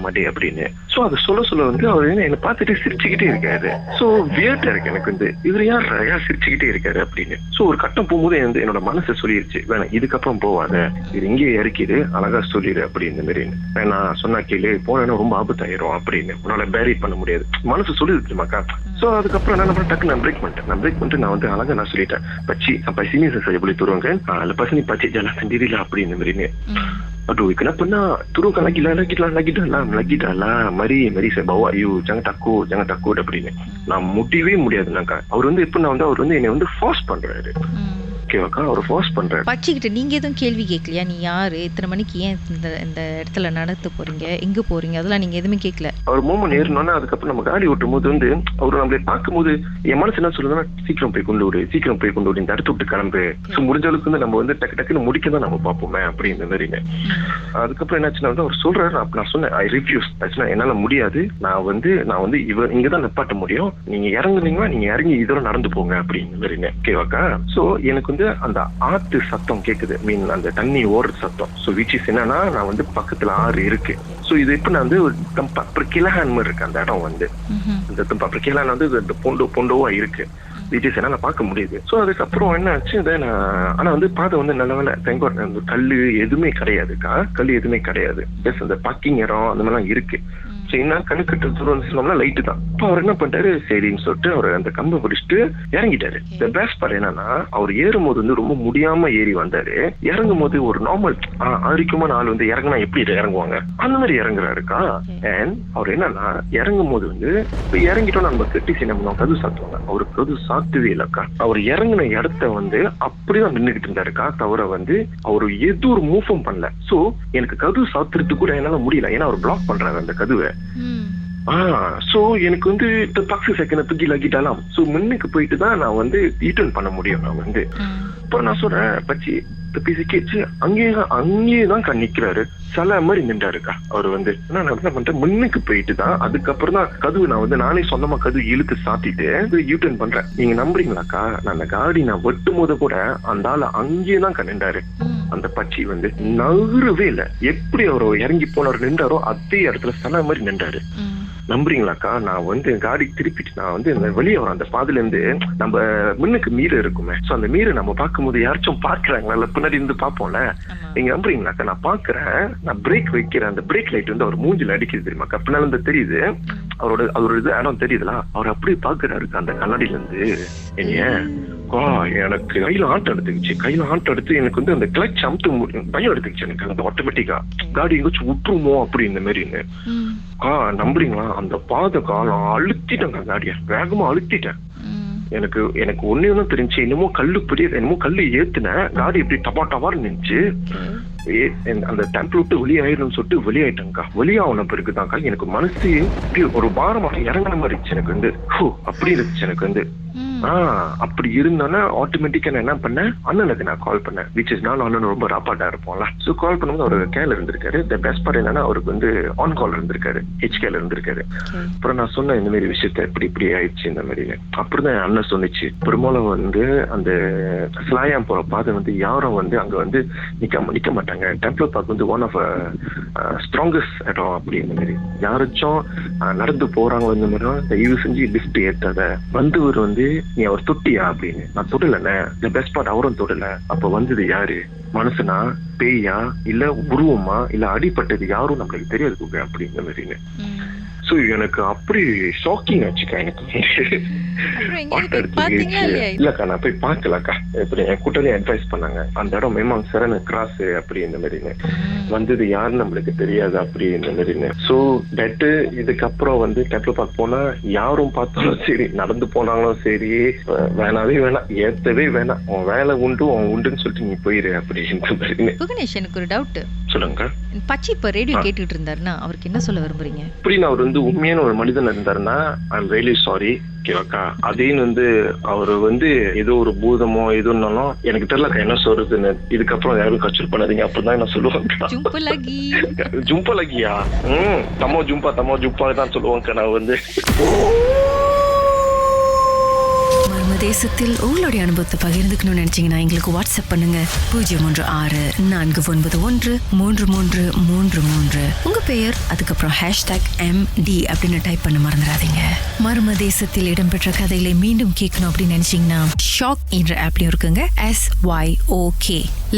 மாட்டே அப்படின்னு. சோ அதை சொல்ல வந்து அவர் என்ன பார்த்துட்டு சிரிச்சுக்கிட்டே இருக்காரு. சோ வியர்டா இருக்கு எனக்கு வந்து, இவர் யார் சிரிச்சுக்கிட்டே இருக்காரு அப்படின்னு. சோ ஒரு கட்டம் போகும்போது என்னோட மனசு சொல்லிருச்சு, வேணாம் இதுக்கப்புறம் போவாத, இது இங்கேயே இறக்கிடு, அழகா சொல்லிடு அப்படின்னு மாதிரி. நான் சொன்னா கேளு, போனா ரொம்ப ஆபத்தாயிரும் அப்படின்னு, உன்னால பேரி பண்ண முடியாது மனசு சொல்லிருச்சுமாக்கா. சோ அதுக்கப்புறம் என்ன பண்ண, டக்கு நான் பிரேக் பண்ணிட்டு நான் வந்து அழகா நான் சொல்லிட்டேன், பச்சி sini saya boleh turunkan, lepas ni pakcik jalan sendirilah அப்படின்னு மாதிரி. Aduh, kenapa nak turunkan lagi dalam, mari saya bawa you, jangan takut அப்படின்னு. நான் முடியவே முடியாதுனாக்கா. அவர் வந்து எப்படின்னா வந்து அவர் வந்து என்னை வந்து ஃபோர்ஸ் பண்றாரு. ஓகேவாக்கா, அவர் ஃபோர்ஸ் பண்றாரு. பச்சிக்கிட்ட நீங்க எதுவும் கேள்வி கேட்கலையா? நீ யாரு, இத்தனை மணிக்கு ஏன் இந்த இடத்துல நடந்து போறீங்க, எங்க போறீங்க, அதெல்லாம் நீங்க எதுவுமே கேட்கல? அவர் மோமன் ஏறினோன்னா அதுக்கப்புறம் நம்ம காடி ஓட்டும் போது வந்து அவர் நம்மளை பார்க்கும்போது என் மனசு என்ன சொல்லுதுன்னா, சீக்கிரம் போய் கொண்டு விடு, இந்த இடத்த விட்டு கிளம்பு. முடிஞ்ச அளவுக்கு வந்து நம்ம வந்து டக்குன்னு முடிக்க தான் நம்ம பார்ப்போமே அப்படின்ற மாதிரி. அதுக்கப்புறம் என்னாச்சுன்னா வந்து அவர் சொல்றாரு, நான் சொன்னேன் ஐ ரிஃப்யூஸ், என்னால முடியாது, நான் வந்து இங்கதான் நிப்பாட்ட முடியும், நீங்க இறங்குனீங்கன்னா நீங்க இறங்கி இதோட நடந்து போங்க அப்படின்னு மாதிரி. ஓகேவாக்கா. சோ எனக்கு அந்த ஆத்து சத்தம் கேக்குது, மீன் அந்த தண்ணி ஓடுற சத்தம். சோ விச் இஸ் என்னன்னா, நான் வந்து பக்கத்துல ஆறு இருக்கு. சோ இது இப்ப நான் வந்து ஒரு கிளஹான் மாதிரி இருக்கு அந்த இடம் வந்து. அந்த கிளஹான் வந்து பொண்டோவா இருக்கு. விச் இஸ் என்னால பார்க்க முடியுது. சோ அதுக்கப்புறம் என்ன ஆச்சு, ஆனா வந்து பாதை வந்து நல்ல தேங்காய் அந்த கல்லு எதுவுமே கிடையாதுக்கா, கல்லு எதுவுமே கிடையாது. ஜஸ்ட் அந்த பார்க்கிங் இடம் அந்த மாதிரிலாம் இருக்கு. சரின்னா கணக்கிட்ட தூரம் சொன்னோம்னா லைட்டு தான். இப்போ அவர் என்ன பண்ணிட்டாரு, சரின்னு சொல்லிட்டு அவர் அந்த கம்பை பிடிச்சிட்டு இறங்கிட்டாரு. இந்த பெஸ்ட் பார்ட் என்னன்னா, அவர் ஏறும் போது வந்து ரொம்ப முடியாம ஏறி வந்தாரு. இறங்கும் போது ஒரு நார்மல் ஆரோக்கியமான ஆள் வந்து இறங்கினா எப்படி இறங்குவாங்க அந்த மாதிரி இறங்குறாருக்கா. அண்ட் அவர் என்னன்னா இறங்கும் போது வந்து இப்ப இறங்கிட்டோம் நம்ம கட்டி சின்ன கது சாத்துவாங்க, அவருக்கு கது சாத்துவே இல்லக்கா. அவர் இறங்கின இடத்த வந்து அப்படிதான் நின்றுகிட்டு இருந்தாருக்கா, தவிர வந்து அவரு எதுவும் ஒரு மூவம் பண்ணல. சோ எனக்கு கது சாத்துறதுக்கு கூட என்னால முடியல, ஏன்னா அவர் பிளாக் பண்றாரு அந்த கதுவை. சோ எனக்கு வந்து 10 செகண்ட் தூக்கி லாக்கிட்டாலாம். சோ முன்னுக்கு போயிட்டு தான் நான் வந்து ரிட்டர்ன் பண்ண முடியும். நான் வந்து இப்போ நான் சொல்றேன் பச்சி பேசிக்கிச்சு அங்கேயேதான் நிக்கிறாரு, சில மாதிரி நின்றாருக்கா. அவர் வந்து நான் என்ன பண்றேன், முன்னுக்கு போயிட்டு தான் அதுக்கப்புறம் தான் கதவு நான் வந்து நானே சொந்தமா கதவு இழுத்து சாத்திட்டு யூட்டர்ன் பண்றேன். நீங்க நம்புறீங்களாக்கா, நான் அந்த காடி நான் வெட்டும் போது கூட அந்த ஆள் அங்கேயேதான் நின்றாரு. அந்த பச்சி வந்து நகரவே இல்லை. எப்படி அவர் இறங்கி போனார் நின்றாரோ அதே இடத்துல சில மாதிரி நின்றாரு. நம்புறீங்களாக்கா, நான் வந்து காடி திருப்பிட்டு நான் வந்து வெளியே வரும் அந்த பாதையில இருந்து நம்ம முன்னுக்கு மீறு இருக்குமே, சோ அந்த மீறு நம்ம பார்க்கும்போது யாராச்சும் பாக்குறாங்களா பின்னாடி இருந்து பாப்போம்ல. நீங்க நம்புறீங்களாக்கா, நான் பாக்குறேன், நான் பிரேக் வைக்கிறேன், அந்த பிரேக் லைட் வந்து அவர் மூஞ்சில அடிக்குது தெரியுமாக்கா, பின்னால இருந்து தெரியுது. அவரோட இது இடம் தெரியுதுல, அவர் அப்படியே பாக்குறாரு அந்த கண்ணாடியில இருந்து என்னைய. எனக்கு கையில ஆட்டம் எடுத்து எனக்கு வந்து அந்த கிளச் அமுத்து பயம் எடுத்துக்கிச்சு எனக்கு. அந்த ஆட்டோமேட்டிக்கா காடி எங்கேயாச்சும் விட்டுருமோ அப்படி இந்த மாதிரின்னு. நம்புறீங்களா, அந்த பாத காலம் அழுத்திட்டேங்க, காடிய வேகமா அழுத்திட்டேன். எனக்கு ஒண்ணு தெரிஞ்சு, என்னமோ கல்லு ஏத்துன காடி எப்படி டபா டபான்னு நினைச்சு அந்த டெம்பிள் விட்டு வெளியாயிரும் சொல்லிட்டு வெளியாயிட்டேங்க்கா. வெளியாகன பிறகுதான்க்கா எனக்கு மனசு ஒரு பாரமாக இறங்கின மாதிரி இருந்துச்சு. எனக்கு வந்து அப்படி இருந்துச்சு எனக்கு வந்து. அப்படி இருந்தானே ஆட்டோமேட்டிக்கா நான் என்ன பண்ணேன், அண்ணனுக்கு நான் கால் பண்ணேன். விச் இஸ் நான் அண்ணன் ரொம்ப ராப்பாட்டா இருப்போம்ல. சோ கால் பண்ணும்போது அவர் கேல இருந்திருக்காரு. த பெஸ்ட் பார்ட் என்னன்னா, அவருக்கு வந்து ஆன் கால் இருந்திருக்காரு, HKல இருந்திருக்காரு. அப்புறம் நான் சொன்ன இந்த மாதிரி விஷயத்த இப்படி ஆயிடுச்சு இந்த மாதிரி. அப்புறம் தான் என் அண்ணன் சொன்னிச்சு, பெரும்பாலும் வந்து அந்த ஸ்லாயாம் போற பாதை வந்து யாரும் வந்து அங்க வந்து நிக்க மாட்டாங்க. டெம்பிள் பார்க் வந்து ஒன் ஆஃப் ஸ்ட்ராங்கஸ்ட் இடம் அப்படி. இந்த மாதிரி யாராச்சும் நடந்து போறாங்க இந்த மாதிரி தயவு செஞ்சு லிஃப்ட் ஏத்தாத. வந்தவர் வந்து நீ அவர் தொட்டியா அப்படின்னு. நான் தொடலண்ணே. இந்த பெஸ்ட் பார்ட் அவரும் தொடல. அப்ப வந்தது யாரு, மனுஷனா பேயா இல்ல உருவமா இல்ல அடிப்பட்டது யாரும் நம்மளுக்கு தெரியாது அப்படிங்கிற மாதிரி. சோ எனக்கு அப்படி ஷாக்கிங் ஆச்சுக்கா. எனக்கு இல்லக்கா நான் போய் பாக்கலக்கா. இப்படி என் கூட்டாளி அட்வைஸ் பண்ணாங்க, அந்த இடம் மேமாங் சரண கிராஸ் அப்படி இந்த மாதிரி. வந்தது யாருன்னு நம்மளுக்கு தெரியாது அப்படி இந்த மாதிரி. சோ தட் இதுக்கப்புறம் வந்து டெம்பிள் பார்க் போனா யாரும் பார்த்தாலும் சரி, நடந்து போனாலும் சரி, வேணாவே வேணாம், ஏத்தவே வேணாம், உன் வேலை உண்டு உன் உண்டுன்னு சொல்லிட்டு நீ போயிரு அப்படின்ற மாதிரி. புகனேஷ், எனக்கு ஒரு டவுட். சொல்லுங்க. பச்சி இப்ப ரேடியோ கேட்டுட்டு இருந்தாருன்னா அவருக்கு என்ன சொல்ல விரும்புறீங்க? இப்படின்னு அவர் வந்து உண்மையான ஒரு மனிதன் இருந்தாருன்னா ஐ எம் ரியலி சாரி. ஓகேவாக்கா, அதையும் வந்து அவரு வந்து ஏதோ ஒரு பூதமோ எதுனாலும் எனக்கு தெரியலக்கா என்ன சொல்றதுன்னு. இதுக்கப்புறம் யாரும் கச்சூர் பண்ணாதீங்க அப்படிதான் என்ன சொல்லுவாங்க. ஜும்பலகியா தமோ ஜும்பா தான் சொல்லுவாங்க. நான் வந்து தேசத்தில் உங்களுடைய அனுபவத்தை பகிர்ந்துக்கணும்னு நினைச்சீங்கன்னா எங்களுக்கு வாட்ஸ்அப் பண்ணுங்க 016-491-3333. உங்க பெயர் அதுக்கப்புறம் #MD அப்படின்னு டைப் பண்ண மறந்துடாதீங்க. மர்ம தேசத்தில் இடம்பெற்ற கதைகளை மீண்டும் கேட்கணும் அப்படின்னு நினைச்சீங்கன்னா ஷாக் என்ற ஆப்லயும் இருக்குங்க. SYOK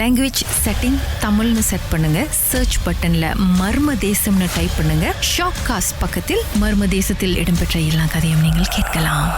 லாங்குவேஜ் செட்டிங் தமிழ்னு செட் பண்ணுங்க. சர்ச் பட்டன்ல மர்ம தேசம்னு டைப் பண்ணுங்க. ஷாக் காஸ்ட் பக்கத்தில் மர்ம தேசத்தில் இடம்பெற்ற எல்லா கதையும் நீங்கள் கேட்கலாம்.